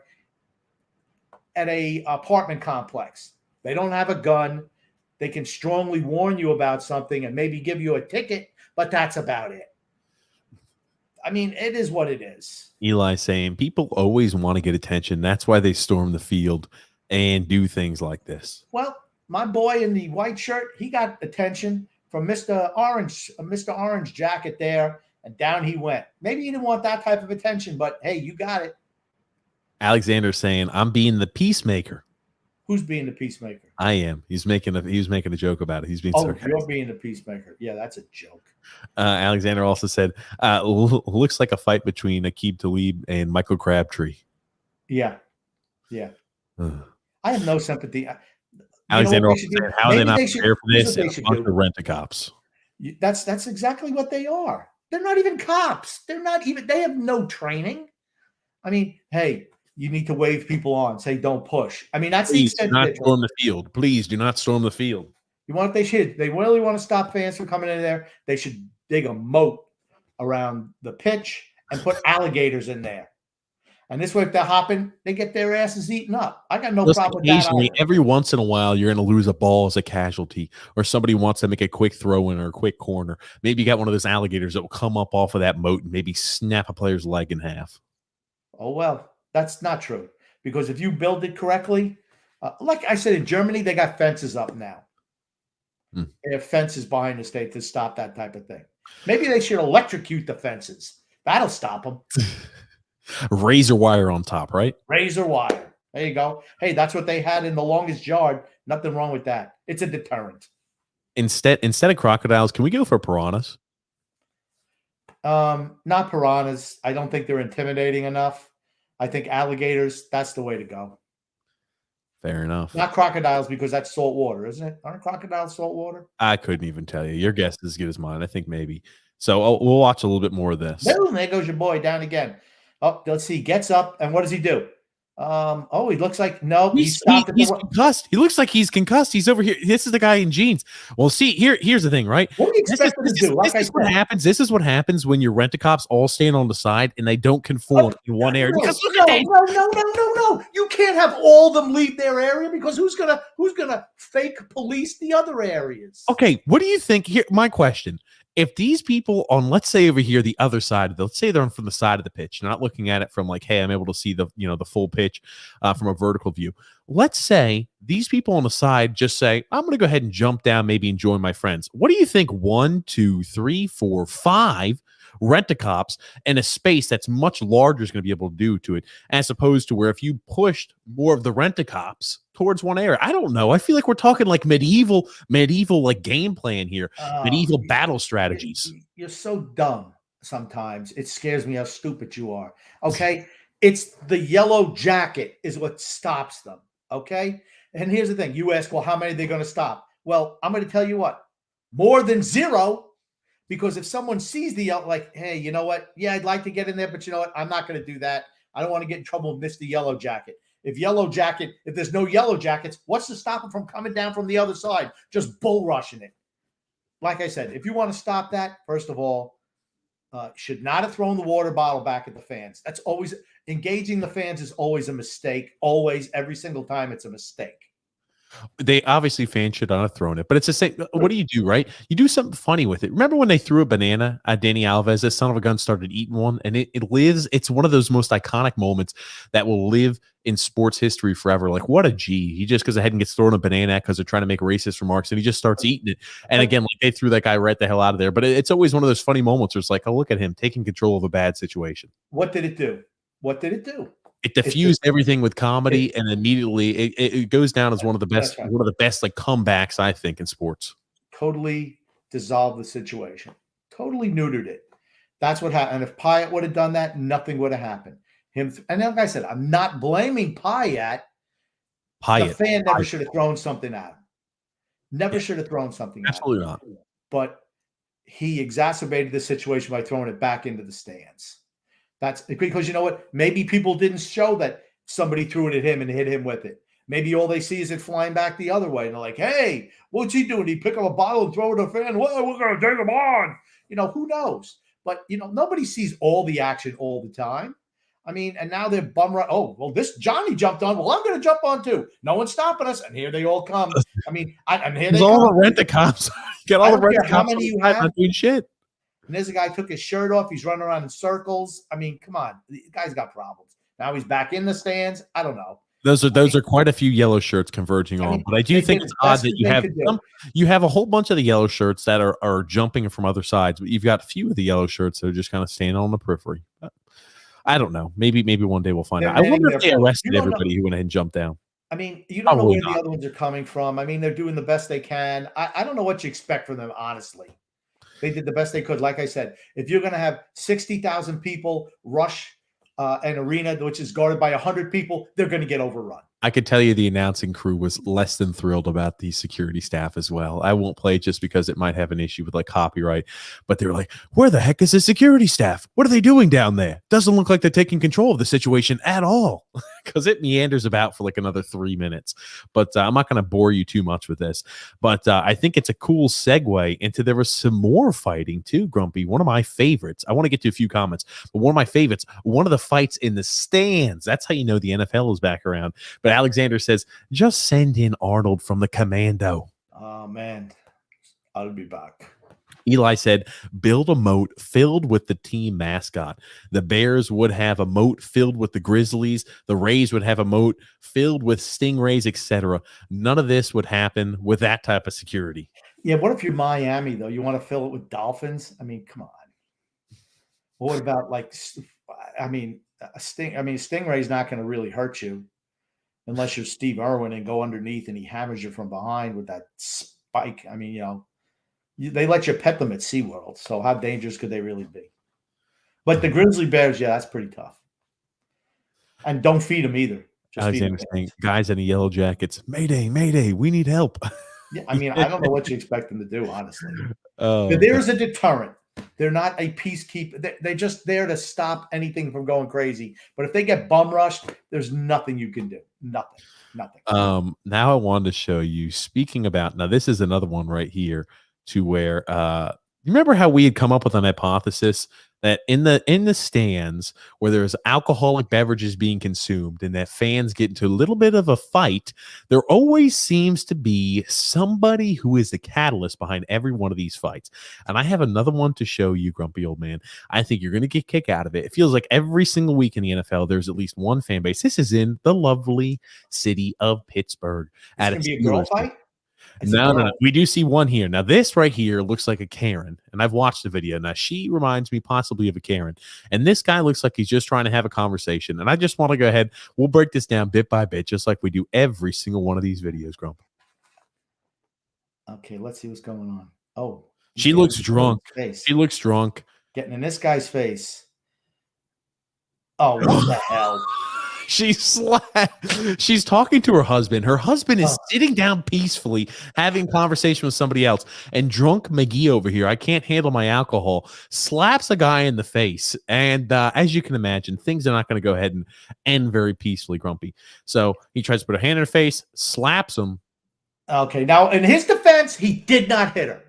Speaker 2: at a apartment complex. They don't have a gun. They can strongly warn you about something and maybe give you a ticket, but that's about it. It is what it is.
Speaker 1: Eli saying people always want to get attention. That's why they storm the field and do things like this.
Speaker 2: Well, my boy in the white shirt, he got attention from Mr. Orange jacket there. And down he went. Maybe you didn't want that type of attention, but hey, you got it.
Speaker 1: Alexander saying, "I'm being the peacemaker."
Speaker 2: Who's being the peacemaker?
Speaker 1: I am. He was making a joke about it. He's being sarcastic.
Speaker 2: You're being the peacemaker. Yeah, that's a joke.
Speaker 1: Alexander also said, looks like a fight between Aqib Talib and Michael Crabtree.
Speaker 2: Yeah. I have no sympathy.
Speaker 1: Alexander also said, how are they not prepared for this? A bunch of rent-a-cops.
Speaker 2: That's exactly what they are. They're not even cops. They have no training. I mean, hey, you need to wave people on. Say, don't push. I mean, that's
Speaker 1: Please
Speaker 2: the extent.
Speaker 1: Do not storm the field. Please do not storm the field.
Speaker 2: You want they should. They really want to stop fans from coming in there. They should dig a moat around the pitch and put alligators in there. And this way, if they're hopping, they get their asses eaten up. I got no problem with that.
Speaker 1: Occasionally, every once in a while, you're going to lose a ball as a casualty, or somebody wants to make a quick throw in or a quick corner. Maybe you got one of those alligators that will come up off of that moat and maybe snap a player's leg in half.
Speaker 2: Oh, well, that's not true. Because if you build it correctly, like I said, in Germany, they got fences up now. They have fences behind the state to stop that type of thing. Maybe they should electrocute the fences. That'll stop them.
Speaker 1: Razor wire on top, right?
Speaker 2: Razor wire. There you go. Hey, that's what they had in the longest yard. Nothing wrong with that. It's a deterrent.
Speaker 1: Instead of crocodiles, can we go for piranhas?
Speaker 2: Not piranhas. I don't think they're intimidating enough. I think alligators, that's the way to go.
Speaker 1: Fair enough.
Speaker 2: Not crocodiles, because that's salt water, isn't it? Aren't crocodiles salt water?
Speaker 1: I couldn't even tell you. Your guess is as good as mine. I think maybe. So we'll watch a little bit more of this.
Speaker 2: Boom, there goes your boy down again. Oh, let's see. Gets up, and what does he do? He looks like he's
Speaker 1: concussed. He looks like he's concussed. He's over here. This is the guy in jeans. Well, see, here's the thing, right?
Speaker 2: What do you expect him to do?
Speaker 1: This is what happens. This is what happens when your rent-a-cops all stand on the side and they don't conform in one area.
Speaker 2: No. You can't have all of them leave their area, because who's gonna fake police the other areas?
Speaker 1: Okay, what do you think? Here, my question. If these people on, let's say over here, the other side, let's say they're on from the side of the pitch, not looking at it from like, hey, I'm able to see the full pitch from a vertical view. Let's say these people on the side just say, I'm going to go ahead and jump down, maybe and join my friends. What do you think? 1, 2, 3, 4, 5 rent-a-cops in a space that's much larger is going to be able to do to it, as opposed to where if you pushed more of the rent-a-cops towards one area. I don't know. I feel like we're talking like medieval like game plan here, medieval battle strategies.
Speaker 2: You're so dumb sometimes. It scares me how stupid you are. Okay? It's the yellow jacket is what stops them. Okay? And here's the thing. You ask, well, how many are they going to stop? Well, I'm going to tell you what. More than 0. Because if someone sees the yellow, like, hey, you know what? Yeah, I'd like to get in there, but you know what? I'm not going to do that. I don't want to get in trouble and miss the yellow jacket. If there's no yellow jackets, what's to stop them from coming down from the other side? Just bull rushing it. Like I said, if you want to stop that, first of all, should not have thrown the water bottle back at the fans. That's always engaging the fans is always a mistake. Always, every single time, it's a mistake.
Speaker 1: They obviously fans should not have thrown it, but it's the same. What do you do, right? You do something funny with it. Remember when they threw a banana at Danny Alves? This son of a gun started eating one, and it lives. It's one of those most iconic moments that will live in sports history forever. Like, what a G. He just goes ahead and gets thrown a banana because they're trying to make racist remarks, and he just starts eating it. And again, like, they threw that guy right the hell out of there. But it's always one of those funny moments where it's like, oh, look at him taking control of a bad situation.
Speaker 2: What did it do? What did it do?
Speaker 1: It diffused everything with comedy, and immediately it goes down as one of the best, like comebacks, I think, in sports.
Speaker 2: Totally dissolved the situation. Totally neutered it. That's what happened. And if Pyatt would have done that, nothing would have happened. And like I said, I'm not blaming Pyatt. The fan never should have thrown something at him. Never should have thrown something at him.
Speaker 1: Absolutely not.
Speaker 2: But he exacerbated the situation by throwing it back into the stands. That's because, you know what? Maybe people didn't show that somebody threw it at him and hit him with it. Maybe all they see is it flying back the other way. And they're like, hey, what's he doing? He pick up a bottle and throw it at a fan. Well, we're going to take him on. Who knows? But, nobody sees all the action all the time. I mean, and now they're bum right. Oh, well, this Johnny jumped on. Well, I'm going to jump on too. No one's stopping us. And here they all come. I mean, and here they
Speaker 1: all the rent-a-cops. Get all the rent-a-cops.
Speaker 2: How many you have?
Speaker 1: Not doing shit.
Speaker 2: And there's a guy took his shirt off. He's running around in circles. I mean, come on. The guy's got problems. Now he's back in the stands. I don't know.
Speaker 1: Those are quite a few yellow shirts converging on. But I do think it's odd that you have a whole bunch of the yellow shirts that are jumping from other sides, but you've got a few of the yellow shirts that are just kind of standing on the periphery. I don't know. Maybe one day we'll find out. I wonder if they arrested everybody who went ahead and jumped down.
Speaker 2: I mean, you don't know
Speaker 1: Probably
Speaker 2: where
Speaker 1: not.
Speaker 2: the other ones are coming from. I mean, they're doing the best they can. I don't know what you expect from them, honestly. They did the best they could. Like I said, if you're going to have 60,000 people rush an arena which is guarded by 100 people, they're going to get overrun.
Speaker 1: I could tell you the announcing crew was less than thrilled about the security staff as well. I won't play it just because it might have an issue with like copyright, but they were like, where the heck is the security staff? What are they doing down there? Doesn't look like they're taking control of the situation at all, because it meanders about for like another 3 minutes. But I'm not going to bore you too much with this, but I think it's a cool segue into there was some more fighting too, Grumpy. One of my favorites. I want to get to a few comments, but one of my favorites, one of the fights in the stands. That's how you know the NFL is back around. But Alexander says, just send in Arnold from the Commando.
Speaker 2: Oh, man. I'll be back.
Speaker 1: Eli said, build a moat filled with the team mascot. The Bears would have a moat filled with the Grizzlies. The Rays would have a moat filled with Stingrays, etc. None of this would happen with that type of security.
Speaker 2: Yeah, what if you're Miami, though? You want to fill it with Dolphins? I mean, come on. What about, like, Stingray's not going to really hurt you unless you're Steve Irwin and go underneath and he hammers you from behind with that spike. I mean, they let you pet them at SeaWorld, so how dangerous could they really be? But the Grizzly Bears, yeah, that's pretty tough. And don't feed them either.
Speaker 1: Alexander saying, guys in the yellow jackets, Mayday, Mayday, we need help.
Speaker 2: Yeah, I mean, I don't know what you expect them to do, honestly.
Speaker 1: Oh,
Speaker 2: there's a deterrent. They're not a peacekeeper. They're just there to stop anything from going crazy. But if they get bum rushed, there's nothing you can do. Nothing.
Speaker 1: Now I wanted to show you, speaking about, now this is another one right here to where, you remember how we had come up with an hypothesis that in the stands where there's alcoholic beverages being consumed and that fans get into a little bit of a fight, there always seems to be somebody who is the catalyst behind every one of these fights. And I have another one to show you, grumpy old man. I think you're going to get a kick out of it. It feels like every single week in the NFL, there's at least one fan base. This is in the lovely city of Pittsburgh.
Speaker 2: It's going to be a girl fight?
Speaker 1: No. We do see one here. Now, this right here looks like a Karen, and I've watched the video. Now, she reminds me possibly of a Karen, and this guy looks like he's just trying to have a conversation. And I just want to go ahead. We'll break this down bit by bit, just like we do every single one of these videos, Grump.
Speaker 2: Okay, let's see what's going on. Oh,
Speaker 1: she looks drunk. She looks drunk.
Speaker 2: Getting in this guy's face. Oh, what the hell?
Speaker 1: She's talking to her husband. Her husband is sitting down peacefully having conversation with somebody else. And drunk McGee over here, I can't handle my alcohol, slaps a guy in the face. And as you can imagine, things are not going to go ahead and end very peacefully, Grumpy. So he tries to put a hand in her face, slaps him.
Speaker 2: Okay, now in his defense, he did not hit her.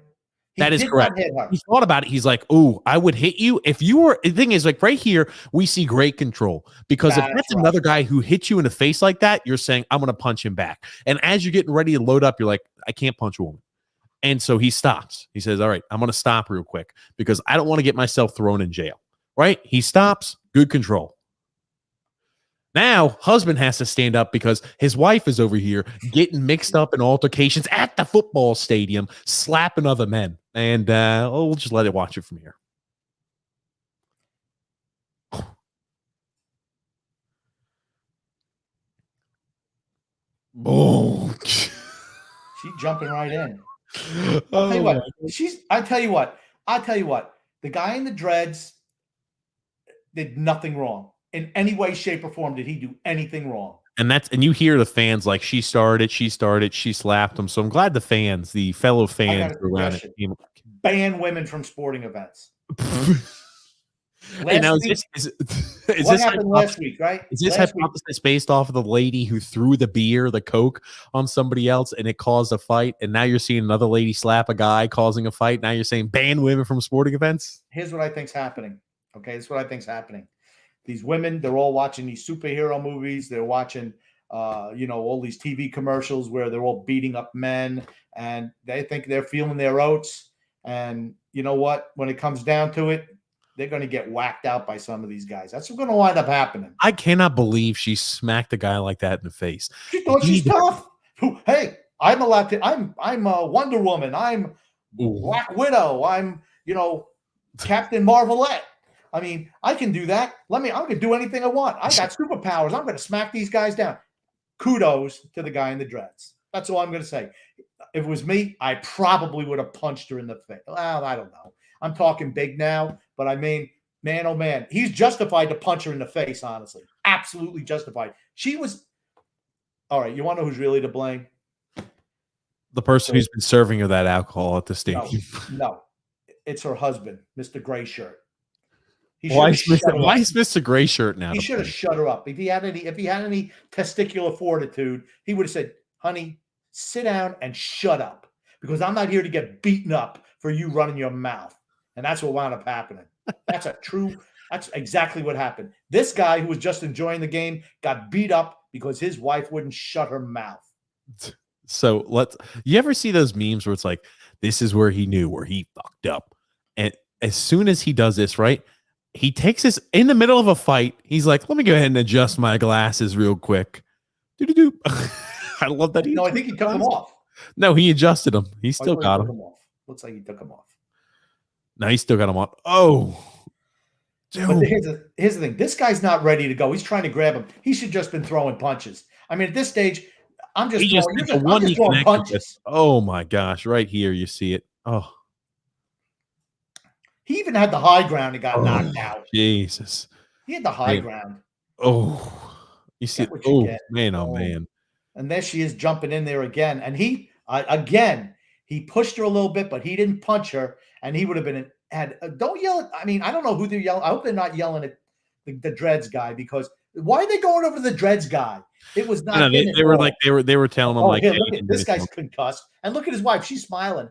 Speaker 1: That is correct. He thought about it. He's like, oh, I would hit you. If you were, the thing is, like right here, we see great control. Because if that's another guy who hits you in the face like that, you're saying, I'm going to punch him back. And as you're getting ready to load up, you're like, I can't punch a woman. And so he stops. He says, all right, I'm going to stop real quick because I don't want to get myself thrown in jail. Right? He stops. Good control. Now, husband has to stand up because his wife is over here getting mixed up in altercations at the football stadium, slapping other men. And we'll just let it watch it from here. Oh,
Speaker 2: she's jumping right in. I'll tell you what. The guy in the dreads did nothing wrong. In any way, shape, or form, did he do anything wrong?
Speaker 1: And you hear the fans like, she started, she slapped him. So I'm glad the fans, the fellow fans around it.
Speaker 2: Ban women from sporting events.
Speaker 1: What
Speaker 2: happened last week, right?
Speaker 1: Is this hypothesis based off of the lady who threw the Coke on somebody else and it caused a fight? And now you're seeing another lady slap a guy causing a fight. Now you're saying ban women from sporting events?
Speaker 2: Here's what I think's happening. Okay, this is what I think's happening. These women, they're all watching these superhero movies. They're watching, all these TV commercials where they're all beating up men, and they think they're feeling their oats. And you know what? When it comes down to it, they're going to get whacked out by some of these guys. That's what's going to wind up happening.
Speaker 1: I cannot believe she smacked a guy like that in the face.
Speaker 2: She thought she's tough. Hey, I'm allowed to. I'm Wonder Woman. I'm Black Widow. I'm Captain Marvelette. I mean, I can do that. I'm going to do anything I want. I got superpowers. I'm going to smack these guys down. kudos to the guy in the dreads. That's all I'm going to say. If it was me, I probably would have punched her in the face. Well, I don't know. I'm talking big now, but I mean, man, oh man, he's justified to punch her in the face, honestly. Absolutely justified. She was – all right, you want to know who's really to blame?
Speaker 1: The person who's been serving her that alcohol at the stadium.
Speaker 2: No. It's her husband, Mr. Gray Shirt.
Speaker 1: Why is Mr. Gray Shirt now?
Speaker 2: He should have shut her up. If he had any testicular fortitude, he would have said, honey, sit down and shut up, because I'm not here to get beaten up for you running your mouth. And that's what wound up happening. That's exactly what happened. This guy who was just enjoying the game got beat up because his wife wouldn't shut her mouth.
Speaker 1: So you ever see those memes where it's like, this is where he knew where he fucked up. And as soon as he does this, right, he takes this in the middle of a fight. He's like, let me go ahead and adjust my glasses real quick. Doo-doo-doo. I love that.
Speaker 2: I think he took them off.
Speaker 1: No, he adjusted them. He still got them
Speaker 2: off. Looks like he took them off.
Speaker 1: No, he still got them on. Oh, dude.
Speaker 2: But here's the thing. This guy's not ready to go. He's trying to grab him. He should just been throwing punches. I mean, at this stage, I'm just throwing punches.
Speaker 1: Oh my gosh! Right here, you see it. Oh,
Speaker 2: he even had the high ground and got knocked out.
Speaker 1: Jesus,
Speaker 2: he had the high ground.
Speaker 1: Oh, you see it. Oh man, oh man.
Speaker 2: And there she is jumping in there again. And he pushed her a little bit, but he didn't punch her. And he would have been don't yell. I mean, I don't know who they're yelling. I hope they're not yelling at the dreads guy, because why are they going over the dreads guy? It was not.
Speaker 1: No, they were telling him like,
Speaker 2: hey, look at this guy's concussed, and look at his wife. She's smiling.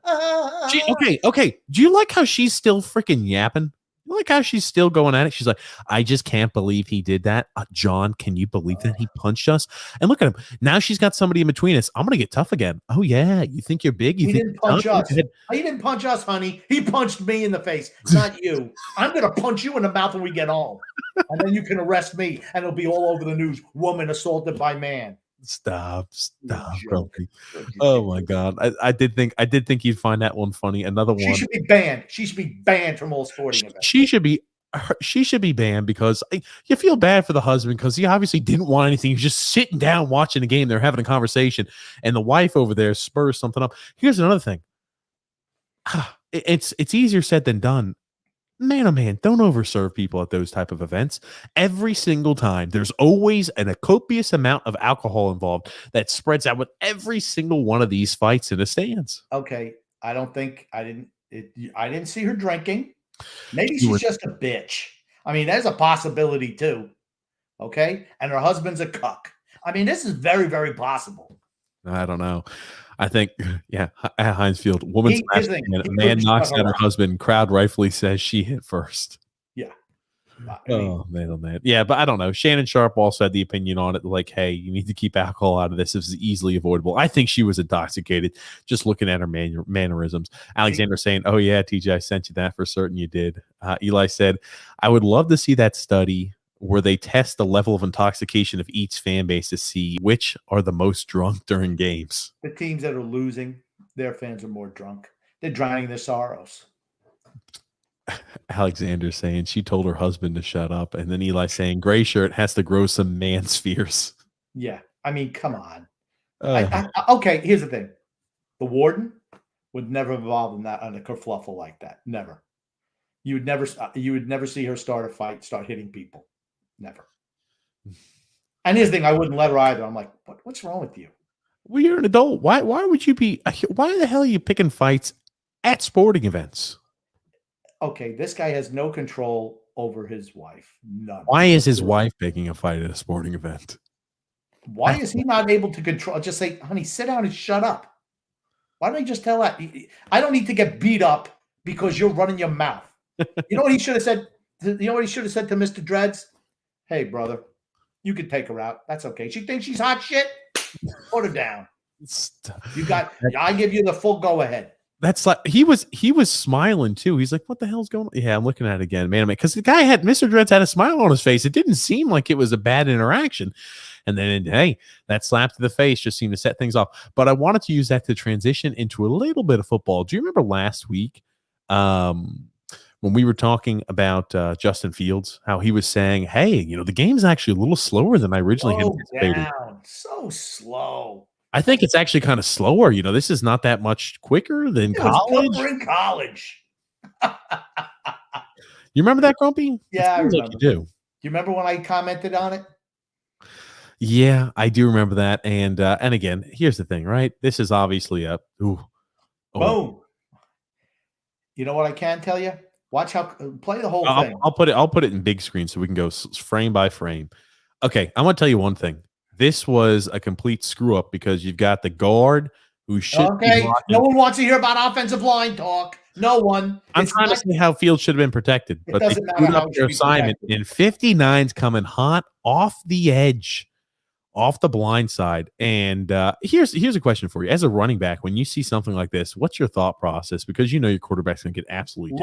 Speaker 1: Okay. Do you like how she's still freaking yapping? You like how she's still going at it? She's like, I just can't believe he did that. John, can you believe that he punched us? And look at him. Now she's got somebody in between us. I'm going to get tough again. Oh, yeah. You think you're big?
Speaker 2: He didn't punch us. He didn't punch us, honey. He punched me in the face, not you. I'm going to punch you in the mouth when we get home. And then you can arrest me, and it'll be all over the news. Woman assaulted by man.
Speaker 1: Stop, Grumpy. Oh my God. I did think you'd find that one funny. Another one.
Speaker 2: She should be banned. She should be banned from all sporting events.
Speaker 1: She should be banned, because you feel bad for the husband, because he obviously didn't want anything. He was just sitting down watching the game. They're having a conversation, and the wife over there spurs something up. Here's another thing. It's easier said than done. Man, oh man, don't overserve people at those type of events. Every single time, there's always a copious amount of alcohol involved that spreads out with every single one of these fights in the stands.
Speaker 2: Okay, I didn't see her drinking. Maybe she's just a bitch. I mean, there's a possibility too. Okay, and her husband's a cuck. I mean, this is very, very possible.
Speaker 1: I don't know. I think, at Heinz Field, woman smashed a man knocks out her husband. Crowd rightfully says she hit first.
Speaker 2: Yeah.
Speaker 1: Oh man. Yeah, but I don't know. Shannon Sharp also had the opinion on it, like, hey, you need to keep alcohol out of this. This is easily avoidable. I think she was intoxicated just looking at her mannerisms. Alexander saying, oh yeah, TJ, I sent you that for certain. You did. Eli said, I would love to see that study where they test the level of intoxication of each fan base to see which are the most drunk during games.
Speaker 2: The teams that are losing, their fans are more drunk. They're drowning their sorrows.
Speaker 1: Alexander saying she told her husband to shut up. And then Eli saying Gray Shirt has to grow some man spheres.
Speaker 2: Yeah. I mean, come on. Okay, here's the thing. The warden would never involve in that on a kerfluffle like that. Never. You would never see her start a fight, start hitting people. Never. And here's the thing, I wouldn't let her either. I'm like, what's wrong with you?
Speaker 1: Well, you're an adult. Why would you be? Why the hell are you picking fights at sporting events?
Speaker 2: Okay, this guy has no control over his wife. None.
Speaker 1: Why is his wife picking a fight at a sporting event?
Speaker 2: Why is he not able to control? Just say, honey, sit down and shut up. Why don't you just tell that? I don't need to get beat up because you're running your mouth. You know what he should have said? You know what he should have said to Mr. Dreads? Hey, brother, you could take her out. That's okay. She thinks she's hot shit. Put her down. I give you the full go ahead.
Speaker 1: That's like he was smiling too. He's like, what the hell's going on? Yeah, I'm looking at it again, man. Because the guy Mr. Dreads had a smile on his face. It didn't seem like it was a bad interaction. And then, hey, that slap to the face just seemed to set things off. But I wanted to use that to transition into a little bit of football. Do you remember last week? When we were talking about Justin Fields, how he was saying, hey, the game's actually a little slower than I originally anticipated.
Speaker 2: So slow.
Speaker 1: I think it's actually kind of slower. This is not that much quicker than college.
Speaker 2: We're in college.
Speaker 1: You remember that, Grumpy?
Speaker 2: Yeah, I remember.
Speaker 1: Like you do.
Speaker 2: Do you remember when I commented on it?
Speaker 1: Yeah, I do remember that. And again, here's the thing, right? This is obviously a
Speaker 2: boom. You know what I can tell you? Watch how play the whole thing.
Speaker 1: I'll put it in big screen so we can go frame by frame. Okay, I'm gonna tell you one thing. This was a complete screw up because you've got the guard who should be blocking.
Speaker 2: No one wants to hear about offensive line talk. No one.
Speaker 1: I'm trying to see how Fields should have been protected, but they screwed up their assignment. And 59's coming hot off the edge, off the blind side. And here's a question for you. As a running back, when you see something like this, what's your thought process? Because your quarterback's going to get absolutely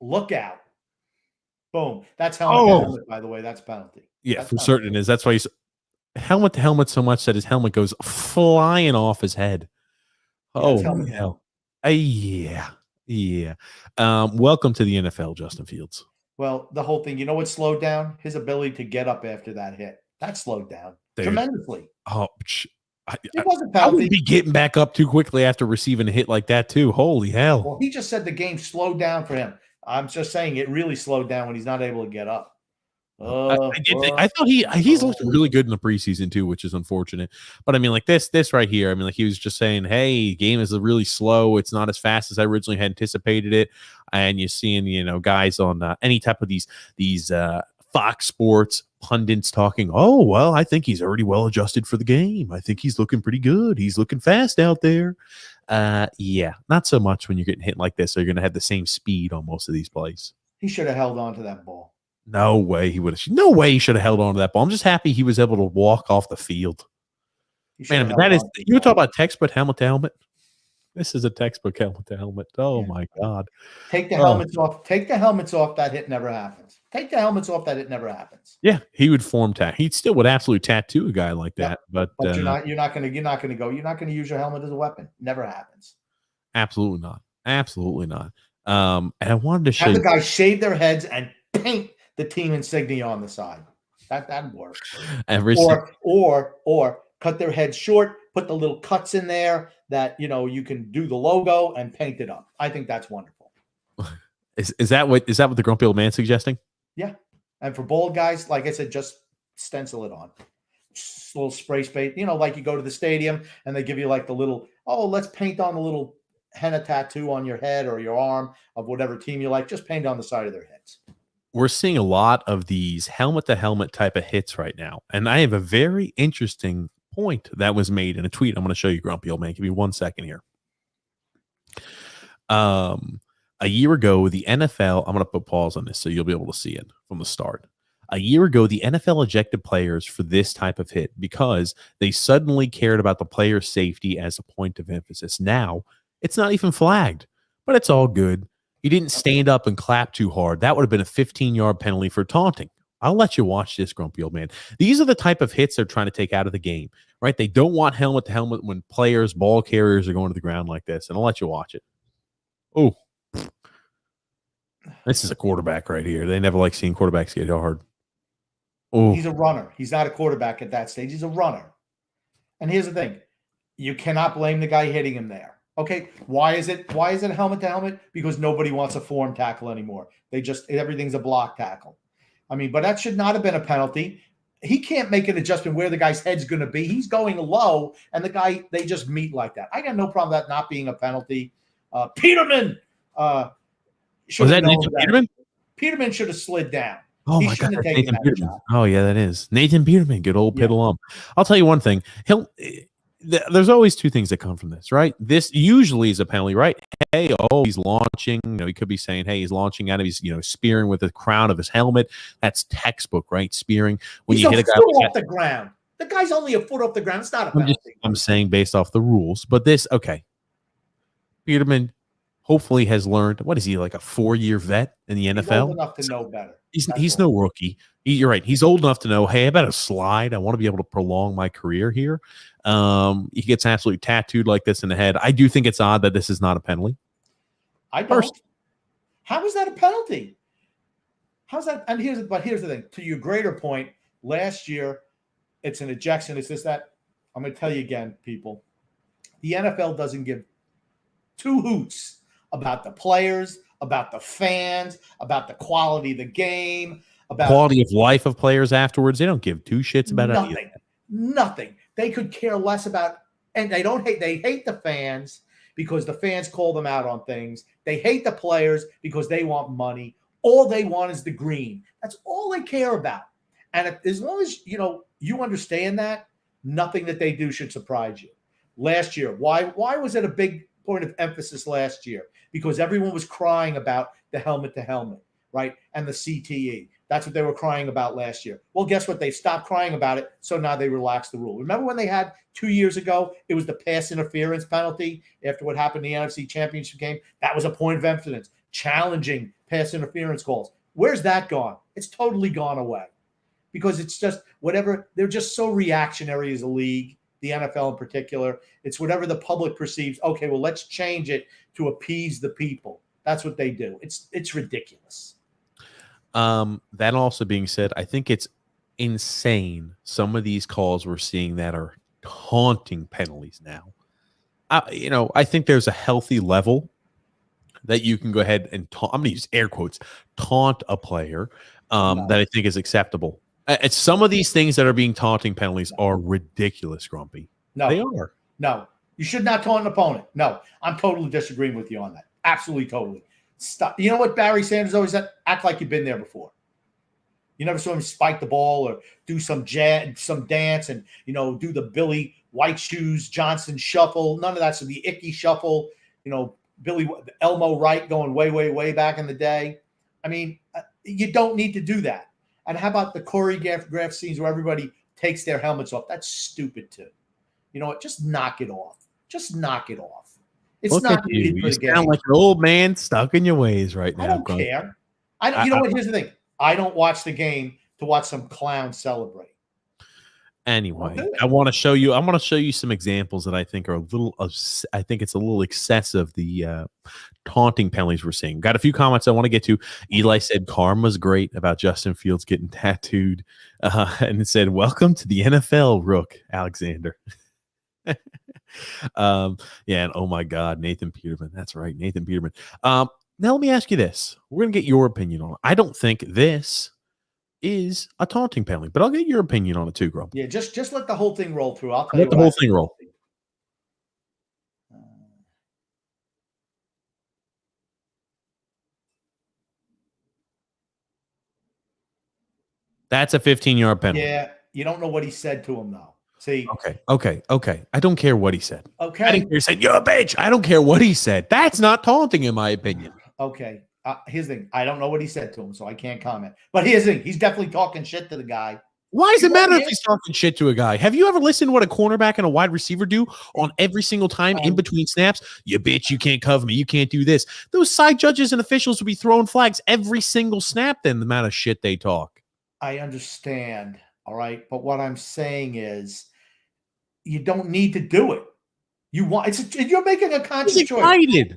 Speaker 2: Look out. Boom. That's helmet, by the way. That's penalty.
Speaker 1: Yeah, for certain it is. That's why he's helmet to helmet so much that his helmet goes flying off his head. Oh, hell. Yeah. Welcome to the NFL, Justin Fields.
Speaker 2: Well, the whole thing, you know what slowed down? His ability to get up after that hit. That slowed down tremendously.
Speaker 1: Oh,
Speaker 2: it wasn't
Speaker 1: I would be getting back up too quickly after receiving a hit like that too. Holy hell.
Speaker 2: Well, he just said the game slowed down for him. I'm just saying it really slowed down when he's not able to get up.
Speaker 1: I thought he's looked really good in the preseason too, which is unfortunate. But I mean, like this right here. I mean, like he was just saying, "Hey, game is really slow. It's not as fast as I originally had anticipated it." And you're seeing, guys on any type of these Fox Sports pundits talking. Oh, well, I think he's already well adjusted for the game. I think he's looking pretty good. He's looking fast out there. Yeah, not so much when you're getting hit like this. So you're going to have the same speed on most of these plays.
Speaker 2: He should have held on to that ball.
Speaker 1: No way he would have. No way he should have held on to that ball. I'm just happy he was able to walk off the field. Man, that is. You talk about textbook helmet to helmet. This is a textbook helmet to helmet. Oh my God!
Speaker 2: Take the helmets off. Take the helmets off. That hit never happens. Take the helmets off. That hit never happens.
Speaker 1: Yeah, he would form He still would absolutely tattoo a guy like that. But
Speaker 2: you're not going to use your helmet as a weapon. Never happens.
Speaker 1: Absolutely not. Absolutely not. And I wanted to show
Speaker 2: the guys shave their heads and paint the team insignia on the side. That'd work. Or cut their heads short, put the little cuts in there that you can do the logo and paint it up. I think that's wonderful.
Speaker 1: Is that what the grumpy old man's suggesting?
Speaker 2: Yeah. And for bald guys, like I said, just stencil it on. Just a little spray paint. Like you go to the stadium and they give you like the little, let's paint on the little henna tattoo on your head or your arm of whatever team you like. Just paint on the side of their heads.
Speaker 1: We're seeing a lot of these helmet-to-helmet type of hits right now. And I have a very interesting point that was made in a tweet. I'm going to show you, grumpy old man. Give me 1 second here. A year ago, the NFL, I'm going to put pause on this so you'll be able to see it from the start. A year ago, the NFL ejected players for this type of hit because they suddenly cared about the player's safety as a point of emphasis. Now, it's not even flagged, but it's all good. He didn't stand up and clap too hard. That would have been a 15-yard penalty for taunting. I'll let you watch this, grumpy old man. These are the type of hits they're trying to take out of the game, right? They don't want helmet to helmet when players, ball carriers are going to the ground like this. And I'll let you watch it. Oh, this is a quarterback right here. They never like seeing quarterbacks get hard. Oh,
Speaker 2: he's a runner. He's not a quarterback at that stage. He's a runner. And here's the thing. You cannot blame the guy hitting him there. Okay, why is it helmet to helmet? Because nobody wants a form tackle anymore. Everything's a block tackle. I mean, but that should not have been a penalty. He can't make an adjustment where the guy's head's going to be. He's going low, and they just meet like that. I got no problem with that not being a penalty. Peterman
Speaker 1: was that Nathan Peterman?
Speaker 2: Peterman should have slid down.
Speaker 1: Oh my God, Nathan Peterman. Oh yeah, that is Nathan Peterman. Good old Pitt alum. I'll tell you one thing. There's always two things that come from this, right? This usually is a penalty, right? Hey, he's launching. He could be saying, hey, he's launching out of his, spearing with the crown of his helmet. That's textbook, right? Spearing. When you hit a guy
Speaker 2: off the ground. The guy's only a foot off the ground. It's not a penalty.
Speaker 1: I'm saying based off the rules, but Peterman hopefully has learned. What is he, like a 4-year vet in the NFL? He's
Speaker 2: old enough to know better.
Speaker 1: He's no rookie. You're right. He's old enough to know, hey, I better slide. I want to be able to prolong my career here. He gets absolutely tattooed like this in the head. I do think it's odd that this is not a penalty.
Speaker 2: I don't. How is that a penalty? How's that? And here's the thing. To your greater point, last year it's an ejection, it's this, that. I'm going to tell you again, people. The NFL doesn't give two hoots about the players, about the fans, about the quality of the game, about
Speaker 1: quality of life of players afterwards. They don't give two shits about
Speaker 2: nothing. Nothing. They could care less about, and they hate the fans because the fans call them out on things. They hate the players because they want money. All they want is the green. That's all they care about. And as long as you understand that, nothing that they do should surprise you. Last year, why was it a big point of emphasis last year? Because everyone was crying about the helmet-to-helmet, right? And the CTE. That's what they were crying about last year. Well, guess what? They stopped crying about it, so now they relaxed the rule. Remember when they had 2 years ago, it was the pass interference penalty after what happened in the NFC Championship game? That was a point of emphasis, challenging pass interference calls. Where's that gone? It's totally gone away because it's just whatever. They're just so reactionary as a league, the NFL in particular. It's whatever the public perceives. Okay, well, let's change it to appease the people. That's what they do. It's ridiculous.
Speaker 1: That also being said, I think it's insane. Some of these calls we're seeing that are taunting penalties now. I think there's a healthy level that you can go ahead and I'm going to use air quotes, taunt a player that I think is acceptable. Some of these things that are being taunting penalties are ridiculous, Grumpy.
Speaker 2: No,
Speaker 1: they are.
Speaker 2: No, you should not taunt an opponent. No, I'm totally disagreeing with you on that. Absolutely, totally. Stop. You know what Barry Sanders always said? Act like you've been there before. You never saw him spike the ball or do some dance and, do the Billy White Shoes Johnson shuffle. None of that. So the Icky shuffle, Billy Elmo Wright going way, way, way back in the day. I mean, you don't need to do that. And how about the choreographed scenes where everybody takes their helmets off? That's stupid too. You know what? Just knock it off. Just knock it off. It's
Speaker 1: Look
Speaker 2: not
Speaker 1: needed for the game. You sound like an old man stuck in your ways right now.
Speaker 2: I don't care. You know what? Here's the thing. I don't watch the game to watch some clown celebrate.
Speaker 1: Anyway, I want to show you. I'm going to show you some examples that I think are a little. I think it's a little excessive. The taunting penalties we're seeing. Got a few comments I want to get to. Eli said karma's great about Justin Fields getting tattooed, and it said, "Welcome to the NFL, Rook Alexander." And oh my God, Nathan Peterman. That's right, Nathan Peterman. Now let me ask you this. We're gonna get your opinion on it. I don't think this is a taunting penalty, but I'll get your opinion on it too, Grump.
Speaker 2: Yeah, just let the whole thing roll through. I'll tell you.
Speaker 1: Let the whole thing roll. That's a 15-yard penalty.
Speaker 2: Yeah, you don't know what he said to him though. See.
Speaker 1: Okay. I don't care what he said.
Speaker 2: Okay.
Speaker 1: I didn't care he said, "You're a bitch." I don't care what he said. That's not taunting, in my opinion.
Speaker 2: Okay. Here's the thing. I don't know what he said to him, so I can't comment. But here's the thing. He's definitely talking shit to the guy.
Speaker 1: Why does it matter if he's talking shit to a guy? Have you ever listened to what a cornerback and a wide receiver do on every single time in between snaps? You bitch, you can't cover me. You can't do this. Those side judges and officials will be throwing flags every single snap then, the amount of shit they talk.
Speaker 2: I understand. All right. But what I'm saying is you don't need to do it. You're making a conscious choice.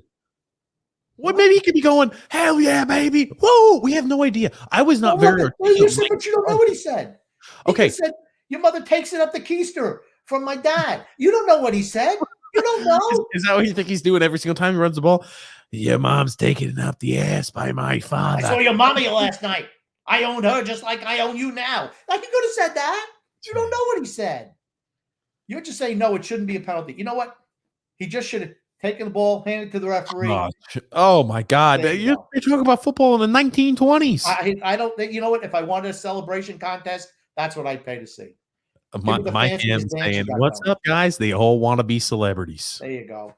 Speaker 1: What? Maybe he could be going, "Hell yeah, baby. Whoa." We have no idea. I was not very.
Speaker 2: You said, but you don't know what he said.
Speaker 1: Okay.
Speaker 2: He said, "Your mother takes it up the keister from my dad." You don't know what he said. You don't know.
Speaker 1: Is that what you think he's doing every single time he runs the ball? Your mom's taking it up the ass by my father.
Speaker 2: I saw your mommy last night. I own her just like I own you now. Like, he could have said that. You don't know what he said. You're just saying, no, it shouldn't be a penalty. You know what? He just should have taken the ball, handed it to the referee.
Speaker 1: Oh my God. You're talking about football in the 1920s.
Speaker 2: I don't think, you know what? If I wanted a celebration contest, that's what I'd pay to see.
Speaker 1: My M's saying, "What's up, guys? They all want to be celebrities."
Speaker 2: There you go.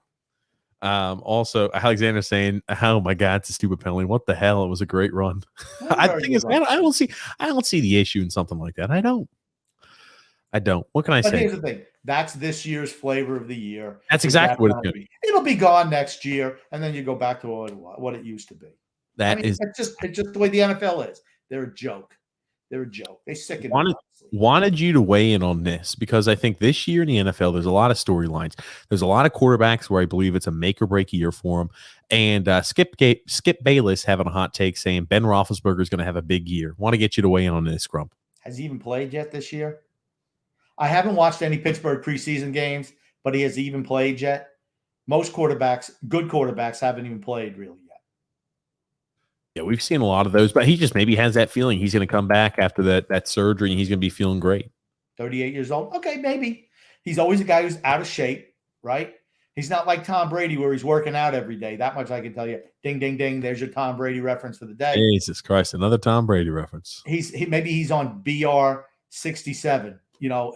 Speaker 1: Also, Alexander saying, "Oh my God, it's a stupid penalty. What the hell? It was a great run." I don't see the issue in something like that. I don't. What can I say?
Speaker 2: Here's the thing. That's this year's flavor of the year.
Speaker 1: That's exactly what it's going to be.
Speaker 2: It'll be gone next year, and then you go back to what it used to be. It's just the way the NFL is. They're a joke. They sicken.
Speaker 1: Wanted you to weigh in on this because I think this year in the NFL, there's a lot of storylines. There's a lot of quarterbacks where I believe it's a make or break year for them. And Skip Bayless having a hot take saying Ben Roethlisberger is going to have a big year. Want to get you to weigh in on this, Grump.
Speaker 2: Has he even played yet this year? I haven't watched any Pittsburgh preseason games, but he hasn't even played yet. Most quarterbacks, good quarterbacks, haven't even played really yet.
Speaker 1: Yeah, we've seen a lot of those, but he just maybe has that feeling he's going to come back after that surgery and he's going to be feeling great.
Speaker 2: 38 years old. Okay, maybe. He's always a guy who's out of shape, right? He's not like Tom Brady where he's working out every day. That much I can tell you. Ding, ding, ding. There's your Tom Brady reference for the day.
Speaker 1: Jesus Christ, another Tom Brady reference.
Speaker 2: Maybe he's on BR 67,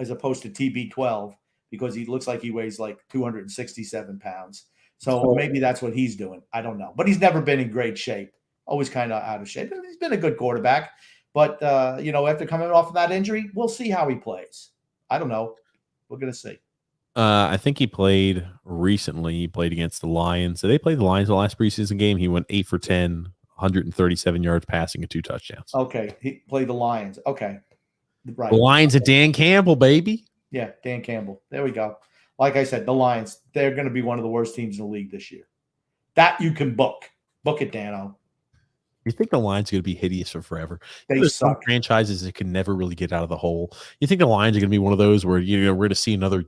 Speaker 2: as opposed to TB 12 because he looks like he weighs like 267 pounds. So maybe that's what he's doing. I don't know. But he's never been in great shape. Always kind of out of shape. And he's been a good quarterback. But, after coming off of that injury, we'll see how he plays. I don't know. We're going to see.
Speaker 1: I think he played recently. He played against the Lions. So they played the Lions the last preseason game. He went 8 for 10, 137 yards passing and 2 touchdowns.
Speaker 2: Okay. He played the Lions. Okay. Right.
Speaker 1: The Lions at Dan Campbell, baby.
Speaker 2: Yeah, Dan Campbell. There we go. Like I said, the Lions, they're going to be one of the worst teams in the league this year. That you can book. Book it, Dano.
Speaker 1: You think the Lions are going to be hideous for forever?
Speaker 2: They
Speaker 1: There's
Speaker 2: suck.
Speaker 1: some franchises that can never really get out of the hole. You think the Lions are going to be one of those where we're going to see another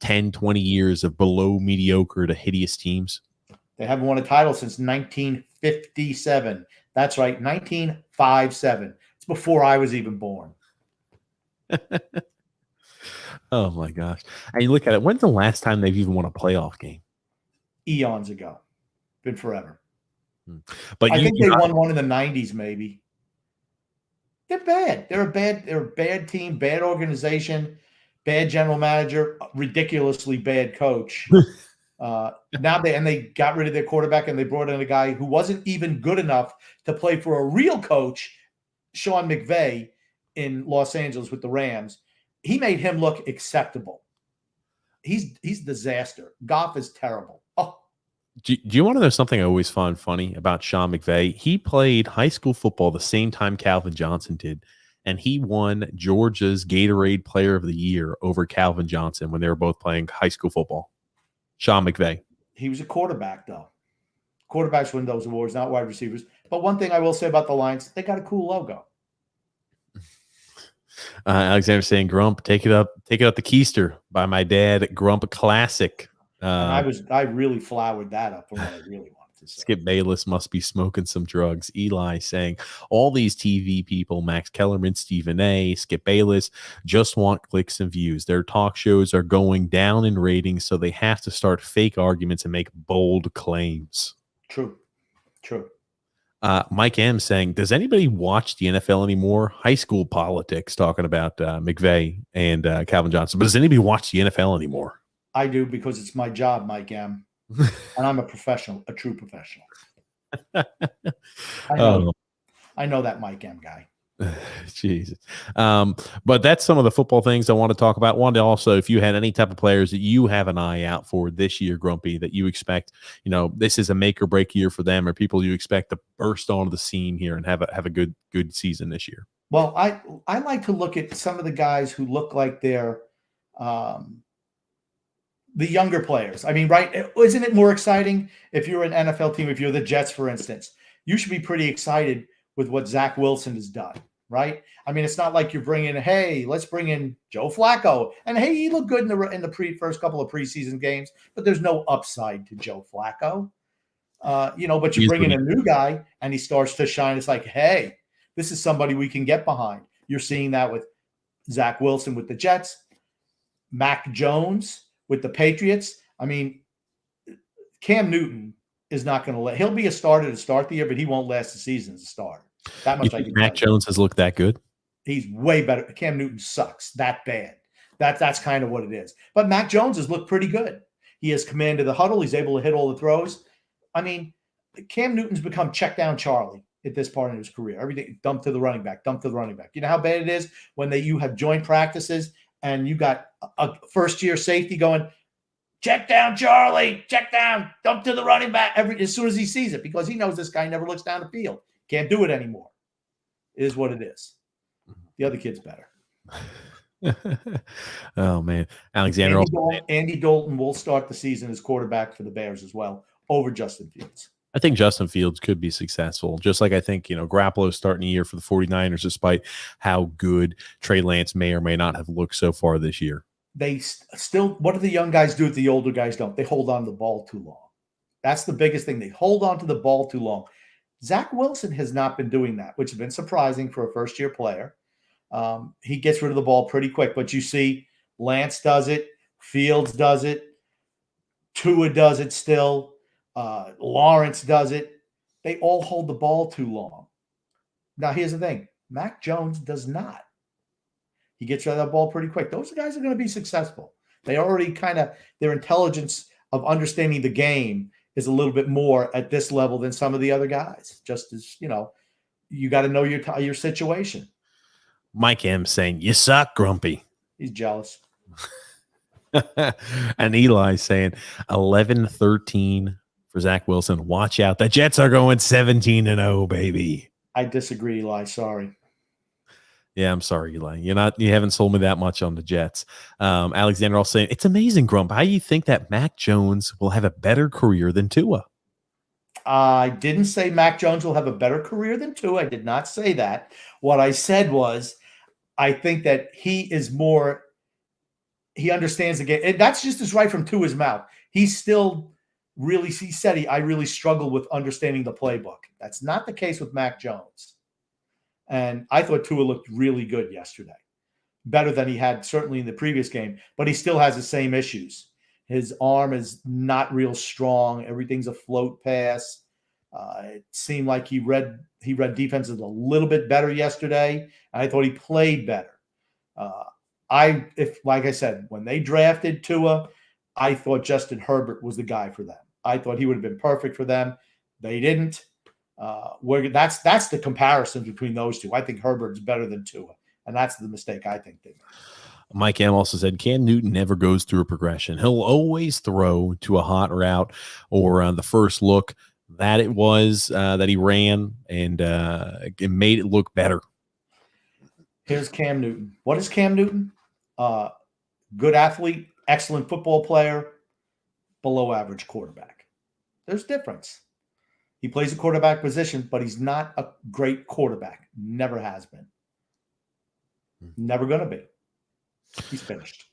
Speaker 1: 10, 20 years of below mediocre to hideous teams?
Speaker 2: They haven't won a title since 1957. That's right, 1957. It's before I was even born.
Speaker 1: Oh, my gosh. And you look at it. When's the last time they've even won a playoff game?
Speaker 2: Eons ago. Been forever.
Speaker 1: But
Speaker 2: I think they won one in the 90s, maybe. They're bad. They're a bad team, bad organization, bad general manager, ridiculously bad coach. Now they got rid of their quarterback and they brought in a guy who wasn't even good enough to play for a real coach, Sean McVay, in Los Angeles with the Rams. He made him look acceptable. He's a disaster. Goff is terrible. Oh.
Speaker 1: Do you want to know something I always find funny about Sean McVay? He played high school football the same time Calvin Johnson did, and he won Georgia's Gatorade Player of the Year over Calvin Johnson when they were both playing high school football. Sean McVay.
Speaker 2: He was a quarterback, though. Quarterbacks win those awards, not wide receivers. But one thing I will say about the Lions, they got a cool logo.
Speaker 1: Alexander saying, "Grump, take it up the keister by my dad. Grump Classic."
Speaker 2: I really flowered that up for what I really wanted to say.
Speaker 1: Skip Bayless must be smoking some drugs. Eli saying, all these TV people, Max Kellerman, Stephen A., Skip Bayless, just want clicks and views. Their talk shows are going down in ratings, so they have to start fake arguments and make bold claims.
Speaker 2: True.
Speaker 1: Mike M saying, does anybody watch the NFL anymore? High school politics talking about McVay and Calvin Johnson. But does anybody watch the NFL anymore?
Speaker 2: I do because it's my job, Mike M. And I'm a professional, a true professional. I know that Mike M guy.
Speaker 1: Jesus. But that's some of the football things I want to talk about. Wanted also, if you had any type of players that you have an eye out for this year, Grumpy, that you expect, this is a make or break year for them, or people you expect to burst onto the scene here and have a good season this year.
Speaker 2: Well, I like to look at some of the guys who look like they're the younger players. I mean, right? Isn't it more exciting if you're an NFL team, if you're the Jets, for instance? You should be pretty excited with what Zach Wilson has done, right? I mean, it's not like you're bringing, hey, let's bring in Joe Flacco. And, hey, he looked good in the first couple of preseason games, but there's no upside to Joe Flacco. But you bring in a new guy and he starts to shine. It's like, hey, this is somebody we can get behind. You're seeing that with Zach Wilson with the Jets, Mac Jones with the Patriots. I mean, Cam Newton is not going to he'll be a starter to start the year, but he won't last the season as a starter. That much I can
Speaker 1: Mac Jones has looked that good?
Speaker 2: He's way better. Cam Newton sucks that bad. That's kind of what it is. But Mac Jones has looked pretty good. He has command of the huddle. He's able to hit all the throws. I mean, Cam Newton's become check down Charlie at this part in his career. Everything dump to the running back. You know how bad it is when you have joint practices and you got a first-year safety going, check down, Charlie, check down, dump to the running back as soon as he sees it, because he knows this guy never looks down the field. Can't do it anymore. It is what it is. The other kid's better.
Speaker 1: Oh, man. Alexander.
Speaker 2: Andy Dalton will start the season as quarterback for the Bears as well over Justin Fields.
Speaker 1: I think Justin Fields could be successful, just like I think, Garoppolo's starting the year for the 49ers, despite how good Trey Lance may or may not have looked so far this year.
Speaker 2: They still, what do the young guys do that the older guys don't? They hold on to the ball too long. That's the biggest thing. They hold on to the ball too long. Zach Wilson has not been doing that, which has been surprising for a first-year player. He gets rid of the ball pretty quick, but you see Lance does it, Fields does it, Tua does it still, Lawrence does it. They all hold the ball too long. Now, here's the thing. Mac Jones does not. He gets rid of that ball pretty quick. Those guys are going to be successful. They already their intelligence of understanding the game is a little bit more at this level than some of the other guys. Just as, you got to know your situation.
Speaker 1: Mike M saying, "You suck, Grumpy."
Speaker 2: He's jealous.
Speaker 1: And Eli saying 11-13 for Zach Wilson. Watch out. The Jets are going 17-0, baby.
Speaker 2: I disagree, Eli. Sorry.
Speaker 1: Yeah, I'm sorry, Eli. You haven't sold me that much on the Jets. Alexander also saying, it's amazing, Grump. How do you think that Mac Jones will have a better career than Tua?
Speaker 2: I didn't say Mac Jones will have a better career than Tua. I did not say that. What I said was, I think that he understands the game. And that's just as right from Tua's mouth. He said I really struggle with understanding the playbook. That's not the case with Mac Jones. And I thought Tua looked really good yesterday, better than he had certainly in the previous game, but he still has the same issues. His arm is not real strong. Everything's a float pass. It seemed like he read defenses a little bit better yesterday, and I thought he played better. Like I said, when they drafted Tua, I thought Justin Herbert was the guy for them. I thought he would have been perfect for them. They didn't. That's the comparison between those two. I think Herbert's better than Tua, and that's the mistake I think they made.
Speaker 1: Mike M also said Cam Newton never goes through a progression. He'll always throw to a hot route or the first look that it was that he ran, and it made it look better.
Speaker 2: Here's Cam Newton. What is Cam Newton? Good athlete, excellent football player, below average quarterback. There's difference. He plays a quarterback position, but he's not a great quarterback. Never has been. Never going to be. He's finished.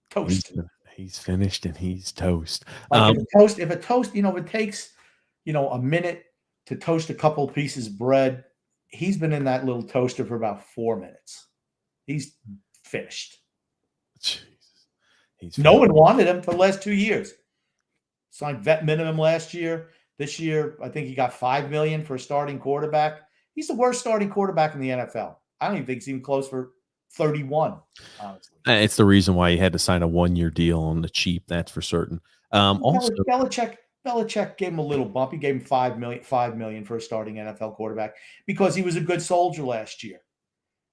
Speaker 2: Toast.
Speaker 1: He's finished and he's toast.
Speaker 2: If it takes, a minute to toast a couple pieces of bread, he's been in that little toaster for about 4 minutes. He's finished. Jesus. No one wanted him for the last 2 years. Signed vet minimum last year. This year, I think he got $5 million for a starting quarterback. He's the worst starting quarterback in the NFL. I don't even think he's even close for 31, honestly.
Speaker 1: It's the reason why he had to sign a 1-year deal on the cheap. That's for certain. Also,
Speaker 2: Belichick gave him a little bump. He gave him $5 million for a starting NFL quarterback because he was a good soldier last year.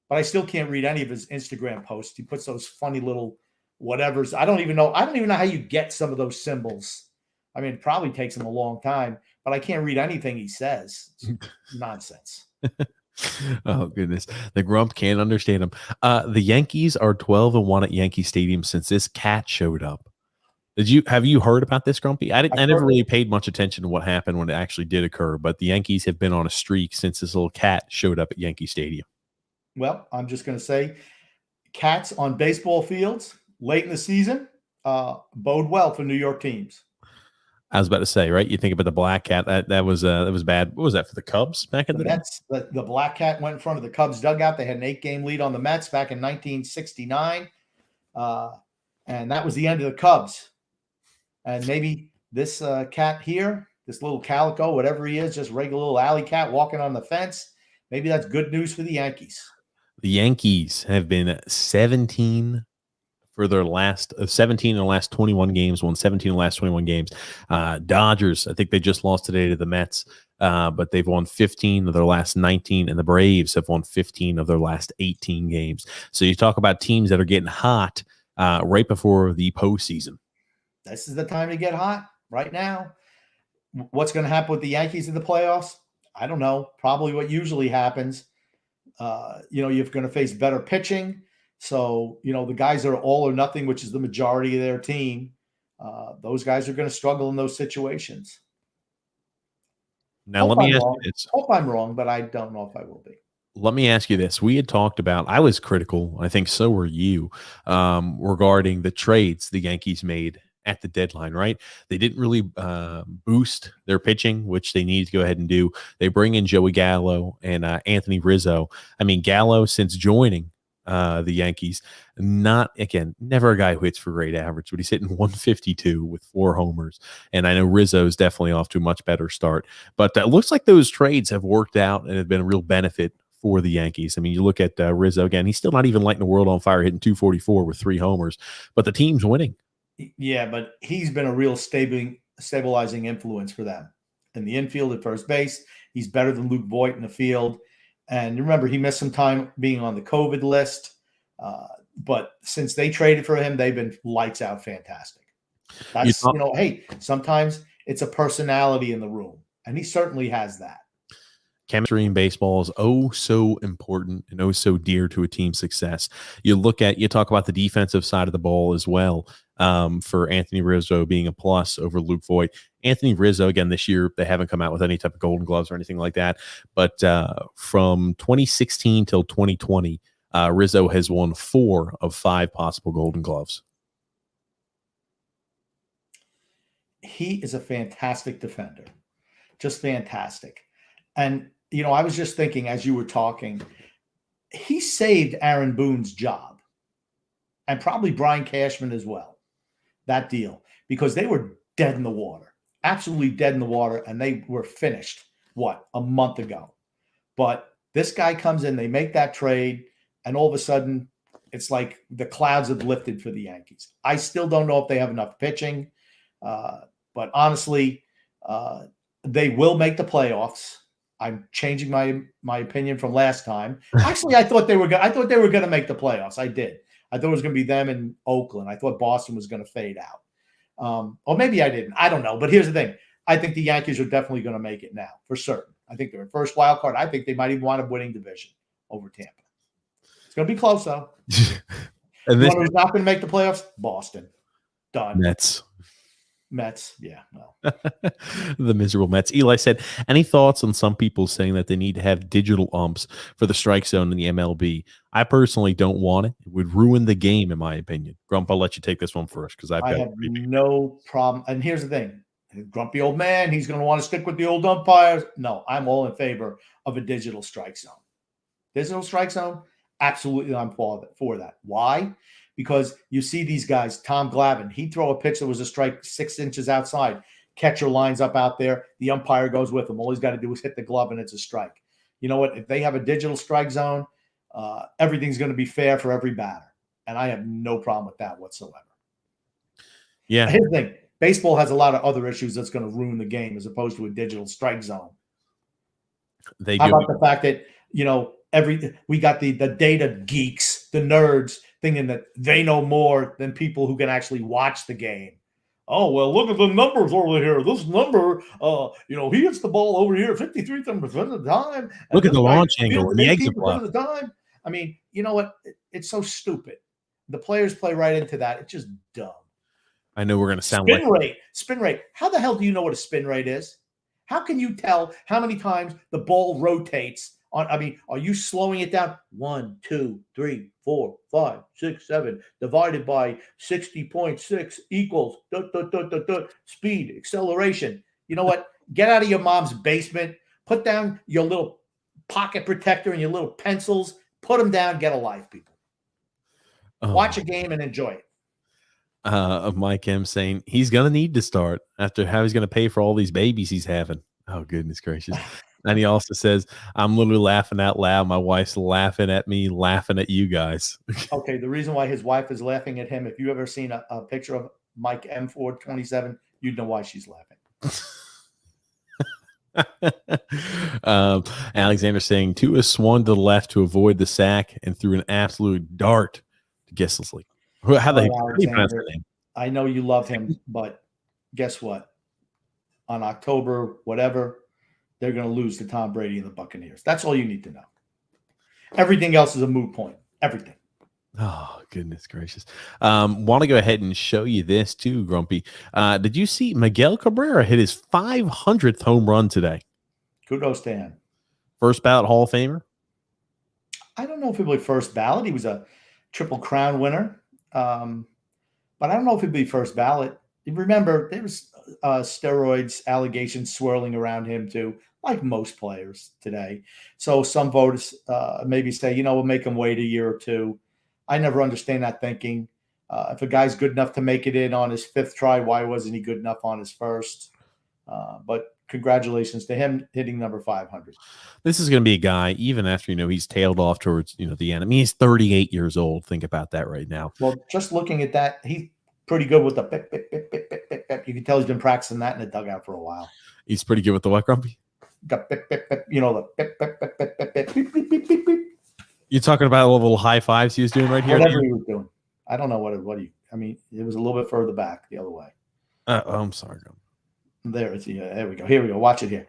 Speaker 2: But I still can't read any of his Instagram posts. He puts those funny little whatevers. I don't even know how you get some of those symbols. I mean, it probably takes him a long time, but I can't read anything he says. It's nonsense.
Speaker 1: Oh, goodness. The Grump can't understand him. The Yankees are 12-1 at Yankee Stadium since this cat showed up. Have you heard about this, Grumpy? I never really paid much attention to what happened when it actually did occur, but the Yankees have been on a streak since this little cat showed up at Yankee Stadium. Well,
Speaker 2: I'm just going to say cats on baseball fields late in the season bode well for New York teams.
Speaker 1: I was about to say, right? You think about the black cat. That was bad. What was that for the Cubs back in the day?
Speaker 2: Mets, the black cat went in front of the Cubs dugout. They had an 8-game lead on the Mets back in 1969. And that was the end of the Cubs. And maybe this cat here, this little calico, whatever he is, just regular little alley cat walking on the fence. Maybe that's good news for the Yankees.
Speaker 1: The Yankees have been 17 for their last 17 in the last 21 games, won 17 in the last 21 games. Dodgers, I think they just lost today to the Mets, but they've won 15 of their last 19, and the Braves have won 15 of their last 18 games. So you talk about teams that are getting hot right before the postseason.
Speaker 2: This is the time to get hot right now. What's going to happen with the Yankees in the playoffs? I don't know. Probably what usually happens. You're going to face better pitching. So, the guys that are all or nothing, which is the majority of their team, those guys are going to struggle in those situations.
Speaker 1: Now, let me ask you this.
Speaker 2: Hope I'm wrong, but I don't know if I will be.
Speaker 1: Let me ask you this. We had talked about, I was critical, I think so were you, regarding the trades the Yankees made at the deadline, right? They didn't really boost their pitching, which they needed to go ahead and do. They bring in Joey Gallo and Anthony Rizzo. I mean, Gallo, since joining the Yankees, never a guy who hits for great average, but he's hitting 152 with 4 homers. And I know Rizzo's definitely off to a much better start. But it looks like those trades have worked out and have been a real benefit for the Yankees. I mean, you look at Rizzo again, he's still not even lighting the world on fire, hitting 244 with 3 homers, but the team's winning.
Speaker 2: Yeah, but he's been a real stabilizing influence for them in the infield at first base. He's better than Luke Voit in the field. And remember, he missed some time being on the COVID list. But since they traded for him, they've been lights out fantastic. That's, hey, sometimes it's a personality in the room, and he certainly has that.
Speaker 1: Chemistry in baseball is so important and so dear to a team's success. You talk about the defensive side of the ball as well, for Anthony Rizzo being a plus over Luke Voit. Anthony Rizzo, again, this year, they haven't come out with any type of golden gloves or anything like that. But from 2016 till 2020, Rizzo has won 4 of 5 possible golden gloves.
Speaker 2: He is a fantastic defender, just fantastic. And, I was just thinking as you were talking, he saved Aaron Boone's job and probably Brian Cashman as well, that deal, because they were dead in the water, absolutely dead in the water, and they were finished, a month ago. But this guy comes in, they make that trade, and all of a sudden, it's like the clouds have lifted for the Yankees. I still don't know if they have enough pitching, but honestly, they will make the playoffs. I'm changing my opinion from last time. Actually, I thought they were going to make the playoffs. I did. I thought it was going to be them in Oakland. I thought Boston was going to fade out. Or maybe I didn't. I don't know. But here's the thing. I think the Yankees are definitely going to make it now, for certain. I think they're in first wild card. I think they might even wind up winning division over Tampa. It's going to be close, though. And who's not going to make the playoffs? Boston. Done. Mets, yeah, no.
Speaker 1: The miserable Mets. Eli said, any thoughts on some people saying that they need to have digital umps for the strike zone in the MLB? I personally don't want it. It would ruin the game, in my opinion. Grump, I'll let you take this one first because I
Speaker 2: have no problem. And here's the thing. Grumpy old man, he's going to want to stick with the old umpires. No, I'm all in favor of a digital strike zone. Digital strike zone? Absolutely, I'm for that. Why? Because you see these guys, Tom Glavine, he'd throw a pitch that was a strike 6 inches outside. Catcher lines up out there. The umpire goes with him. All he's got to do is hit the glove, and it's a strike. You know what? If they have a digital strike zone, everything's going to be fair for every batter. And I have no problem with that whatsoever.
Speaker 1: Yeah.
Speaker 2: Here's the thing. Baseball has a lot of other issues that's going to ruin the game as opposed to a digital strike zone. How about the fact that, we got the data geeks, the nerds, thinking that they know more than people who can actually watch the game. Oh, well, look at the numbers over here. This number, he hits the ball over here 53% of the time.
Speaker 1: Look at the launch angle and the exit
Speaker 2: block. Of the time. I mean, you know what? It's so stupid. The players play right into that. It's just dumb.
Speaker 1: I know we're going to sound
Speaker 2: Spin rate. How the hell do you know what a spin rate is? How can you tell how many times the ball rotates? Are you slowing it down? 1, 2, 3, 4, 5, 6, 7 divided by 60.6 equals speed, acceleration. You know what? Get out of your mom's basement. Put down your little pocket protector and your little pencils. Put them down. Get a life, people. Watch a game and enjoy it.
Speaker 1: Of Mike M saying he's going to need to start after how he's going to pay for all these babies he's having. Oh, goodness gracious. And he also says, I'm literally laughing out loud. My wife's laughing at me, laughing at you guys.
Speaker 2: Okay, the reason why his wife is laughing at him, if you've ever seen a picture of Mike M. Ford 27, you'd know why she's
Speaker 1: laughing. Alexander saying, Tua swung to the left to avoid the sack and threw an absolute dart to Gisselsley. How they pronounce that name?
Speaker 2: I know you love him, but guess what? On October, whatever, they're going to lose to Tom Brady and the Buccaneers. That's all you need to know. Everything else is a moot point. Everything.
Speaker 1: Oh, goodness gracious. Want to go ahead and show you this too, Grumpy. Did you see Miguel Cabrera hit his 500th home run today?
Speaker 2: Kudos to him.
Speaker 1: First ballot Hall of Famer?
Speaker 2: I don't know if he'll be first ballot. He was a Triple Crown winner. But I don't know if he'd be first ballot. Remember, there was steroids allegations swirling around him too, like most players today. So some voters maybe say, we'll make him wait a year or two. I never understand that thinking. If a guy's good enough to make it in on his fifth try, why wasn't he good enough on his first? But congratulations to him hitting number 500.
Speaker 1: This is going to be a guy, even after, he's tailed off towards, the end. I mean, he's 38 years old. Think about that right now.
Speaker 2: Well, just looking at that, he's pretty good with the bip, bip, bip, bip, bip, bip, bip. You can tell he's been practicing that in the dugout for a while.
Speaker 1: He's pretty good with the what, Grumpy?
Speaker 2: Got bip, bip, bip, the bip, bip, bip, bip, bip, bip, bip, bip, bip, bip, bip.
Speaker 1: You're talking about a little high fives he was doing right here?
Speaker 2: Whatever he was doing. I don't know what it was a little bit further back the other way.
Speaker 1: I'm sorry.
Speaker 2: There we go. Here we go. Watch it here.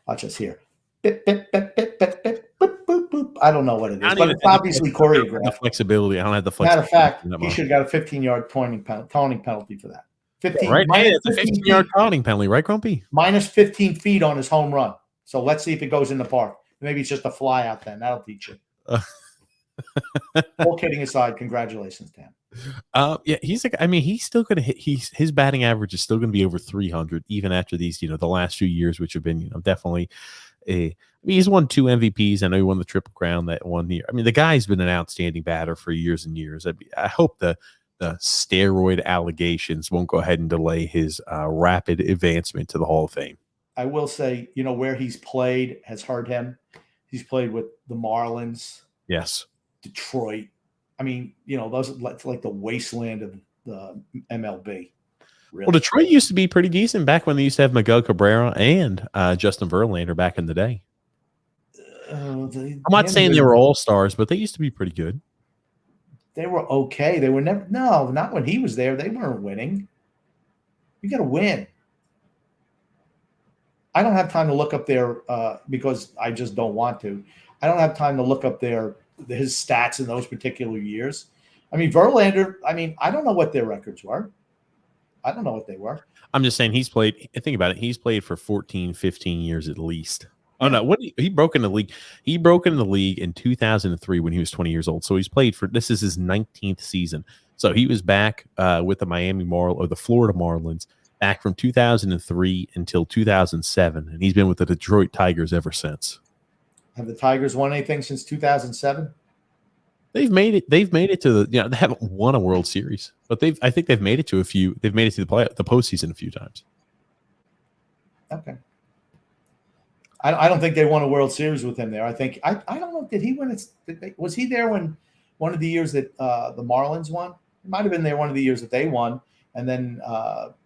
Speaker 2: Watch us here. Bip, bip, bip, bip, bip, bip, boop, boop, boop. I don't know what it is, but it's obviously choreographed.
Speaker 1: The flexibility. I don't have the flexibility.
Speaker 2: Matter of fact, he should have got a 15-yard taunting penalty for that. 15,
Speaker 1: right? It's a 15-yard taunting penalty, right, Grumpy?
Speaker 2: Minus 15 feet on his home run. So let's see if it goes in the park. Maybe it's just a fly out then. That'll teach you. All kidding aside, congratulations to him.
Speaker 1: Yeah, he's still going to hit. His batting average is still going to be over 300 even after these, the last few years, which have been, definitely he's won 2 MVPs. I know he won the Triple Crown that 1 year. I mean, the guy's been an outstanding batter for years and years. I hope the steroid allegations won't go ahead and delay his rapid advancement to the Hall of Fame.
Speaker 2: I will say, where he's played has hurt him. He's played with the Marlins.
Speaker 1: Yes.
Speaker 2: Detroit. I mean, those it's like the wasteland of the MLB. Really. Well,
Speaker 1: Detroit used to be pretty decent back when they used to have Miguel Cabrera and Justin Verlander back in the day. I'm not saying they were all-stars, but they used to be pretty good.
Speaker 2: They were okay. They were never – no, not when he was there. They weren't winning. You got to win. I don't have time to look up their because I just don't want to. I don't have time to look up his stats in those particular years. I mean, Verlander, I don't know what their records were. I don't know what they were.
Speaker 1: I'm just saying think about it. He's played for 14, 15 years at least. Oh, no. He broke in the league. He broke in the league in 2003 when he was 20 years old. So he's played this is his 19th season. So he was back with the the Florida Marlins back from 2003 until 2007. And he's been with the Detroit Tigers ever since.
Speaker 2: Have the Tigers won anything since 2007?
Speaker 1: They've made it to the, they haven't won a World Series, but I think they've made it to they've made it to the postseason a few times.
Speaker 2: Okay. I don't think they won a World Series with him there. I think, I don't know, did he win it? Was he there when one of the years that the Marlins won? It might have been there one of the years that they won. And then,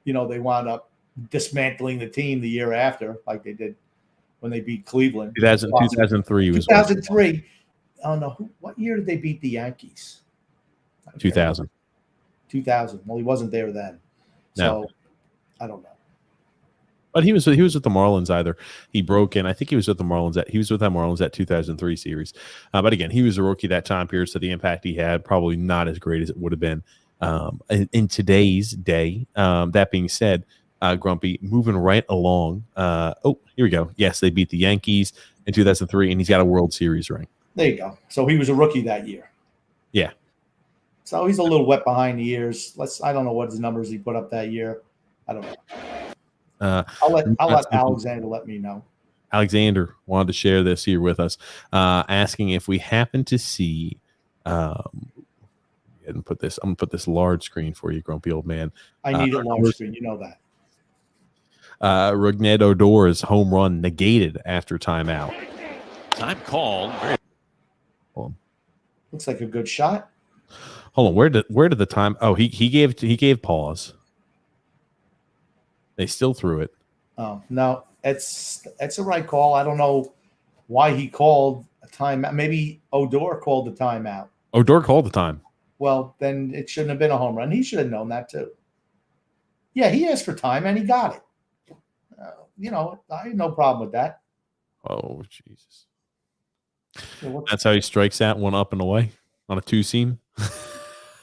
Speaker 2: they wound up dismantling the team the year after, like they did when they beat Cleveland.
Speaker 1: 2003 was
Speaker 2: 2003. Oh no! What year did they beat the Yankees?
Speaker 1: 2000.
Speaker 2: 2000. Well, he wasn't there then, so no. I don't know.
Speaker 1: But he was with the Marlins. Either he broke in. I think he was with the Marlins. He was with that Marlins that 2003 series. But again, he was a rookie that time period, so the impact he had probably not as great as it would have been in today's day. That being said, Grumpy, moving right along. Here we go. Yes, they beat the Yankees in 2003, and he's got a World Series ring. There
Speaker 2: you go. So he was a rookie that year.
Speaker 1: Yeah.
Speaker 2: So he's a little wet behind the ears. I don't know what his numbers he put up that year. I don't know. I'll let Alexander let me know.
Speaker 1: Alexander wanted to share this here with us, asking if we happen to see. I'm gonna put this large screen for you, grumpy old man.
Speaker 2: I need a large screen. You know that.
Speaker 1: Rougned Odor's home run negated after timeout.
Speaker 3: Time called.
Speaker 2: Looks like a good shot.
Speaker 1: Hold on, where did the time? Oh, he gave pause. They still threw it.
Speaker 2: Oh no, it's a right call. I don't know why he called a timeout. Maybe Odor called the timeout.
Speaker 1: Odor called the time.
Speaker 2: Well, then it shouldn't have been a home run. He should have known that too. Yeah, he asked for time and he got it. I have no problem with that.
Speaker 1: Oh Jesus. That's how he strikes that one up and away on a 2-seam.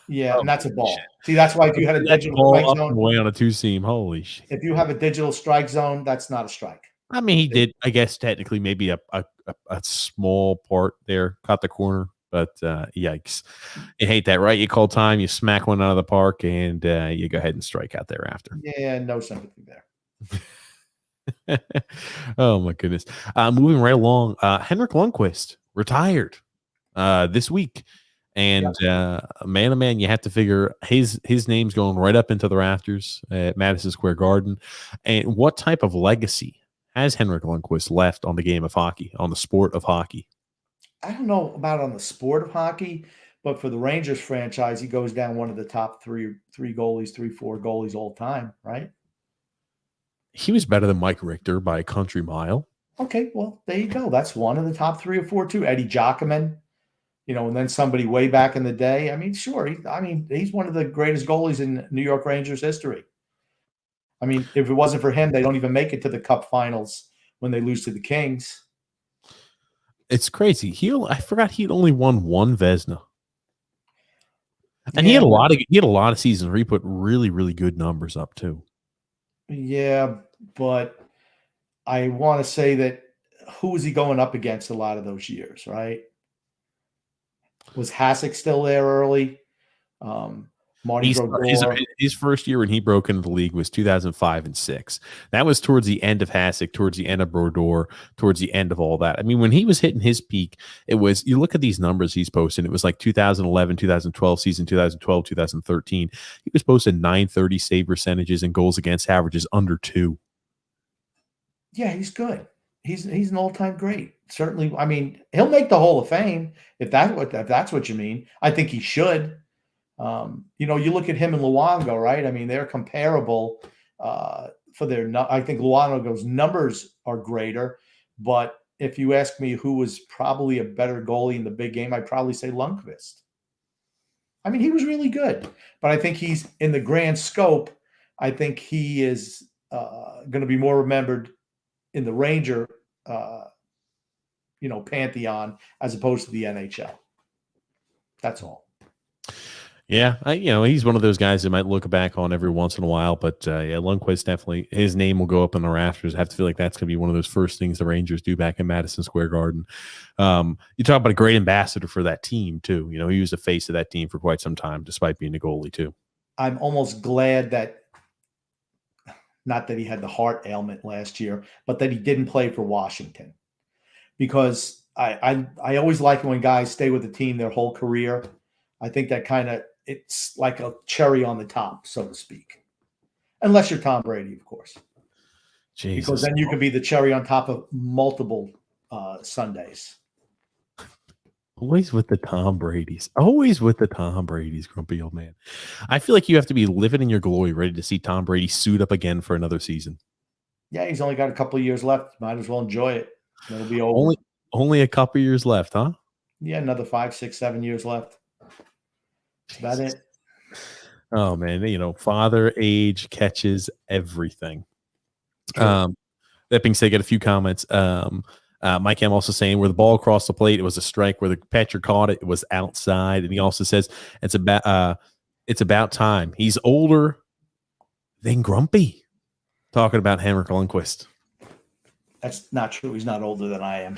Speaker 2: Yeah, and that's a ball. See, that's why if you had a digital strike zone
Speaker 1: away on a 2-seam, holy shit.
Speaker 2: If you have a digital strike zone, that's not a strike.
Speaker 1: I mean, he did, I guess, technically maybe a small part there, caught the corner, but yikes. You hate that, right? You call time, you smack one out of the park, and you go ahead and strike out thereafter.
Speaker 2: Yeah, no sympathy there.
Speaker 1: Oh, my goodness. Moving right along, Henrik Lundqvist retired this week. And man, oh man, you have to figure his name's going right up into the rafters at Madison Square Garden. And what type of legacy has Henrik Lundqvist left on the game of hockey, on the sport of hockey?
Speaker 2: I don't know about on the sport of hockey, but for the Rangers franchise, he goes down one of the top four goalies all time, right?
Speaker 1: He was better than Mike Richter by a country mile.
Speaker 2: Okay, well, there you go. That's one of the top 3 or 4 too. Eddie Giacomin, and then somebody way back in the day. I mean, sure. He's one of the greatest goalies in New York Rangers history. I mean, if it wasn't for him, they don't even make it to the Cup Finals when they lose to the Kings.
Speaker 1: It's crazy. I forgot he'd only won one Vezina. And he had a lot of seasons where he put really, really good numbers up too.
Speaker 2: Yeah, but I want to say that who was he going up against a lot of those years, right? Was Hasek still there early? Marty Brodeur.
Speaker 1: His first year when he broke into the league was 2005 and 6. That was towards the end of Hasek, towards the end of Brodeur, towards the end of all that. I mean, when he was hitting his peak, it was, you look at these numbers he's posting, it was like 2011, 2012 season, 2012, 2013. He was posting 930 save percentages and goals against averages under 2.
Speaker 2: Yeah, he's good. He's an all-time great. Certainly, I mean, he'll make the Hall of Fame if that's what you mean. I think he should. You look at him and Luongo, right? I mean, they're comparable for their. I think Luongo's numbers are greater, but if you ask me who was probably a better goalie in the big game, I'd probably say Lundqvist. I mean, he was really good, but I think he's in the grand scope. I think he is going to be more remembered in the Ranger, pantheon as opposed to the NHL. That's all.
Speaker 1: Yeah, he's one of those guys that might look back on every once in a while, but Lundqvist definitely, his name will go up in the rafters. I have to feel like that's going to be one of those first things the Rangers do back in Madison Square Garden. You talk about a great ambassador for that team too. He was the face of that team for quite some time, despite being a goalie too. I'm
Speaker 2: almost glad that, not that he had the heart ailment last year, but that he didn't play for Washington, because I always like when guys stay with the team their whole career. I think that it's like a cherry on the top, so to speak. Unless you're Tom Brady, of course. Jesus. Because then you can be the cherry on top of multiple Sundays.
Speaker 1: Always with the Tom Bradys. Always with the Tom Bradys, grumpy old man. I feel like you have to be living in your glory, ready to see Tom Brady suit up again for another season.
Speaker 2: Yeah, he's only got a couple of years left. Might as well enjoy it. It'll be over.
Speaker 1: Only a couple of years left, huh?
Speaker 2: Yeah, another 5, 6, 7 years left. That's it.
Speaker 1: Oh man, father age catches everything. That being said, I got a few comments. Mike M also saying where the ball crossed the plate, it was a strike. Where the catcher caught it, it was outside. And he also says it's about time. He's older than Grumpy. Talking about Henrik Lundqvist.
Speaker 2: That's not true. He's not older than I am.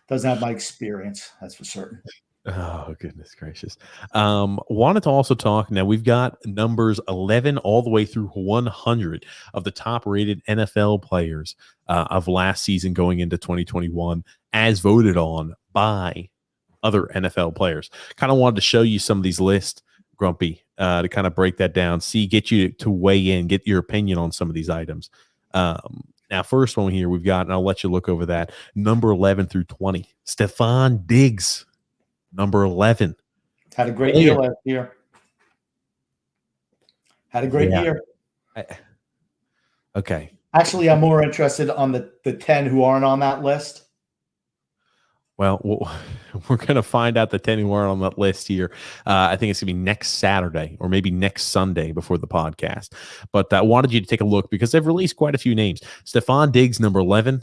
Speaker 2: Doesn't have my experience. That's for certain.
Speaker 1: Oh, goodness gracious. Wanted to also talk. Now, we've got numbers 11 all the way through 100 of the top-rated NFL players of last season going into 2021 as voted on by other NFL players. Kind of wanted to show you some of these lists, Grumpy, to kind of break that down, get you to weigh in, get your opinion on some of these items. Now, first one here we've got, and I'll let you look over that, number 11 through 20, Stefan Diggs. Number 11.
Speaker 2: Had a great year last year. Had a great year.
Speaker 1: Okay.
Speaker 2: Actually, I'm more interested on the 10 who aren't on that list.
Speaker 1: Well, we're going to find out the 10 who aren't on that list here. I think it's going to be next Saturday or maybe next Sunday before the podcast. But I wanted you to take a look because they've released quite a few names. Stefan Diggs, number 11.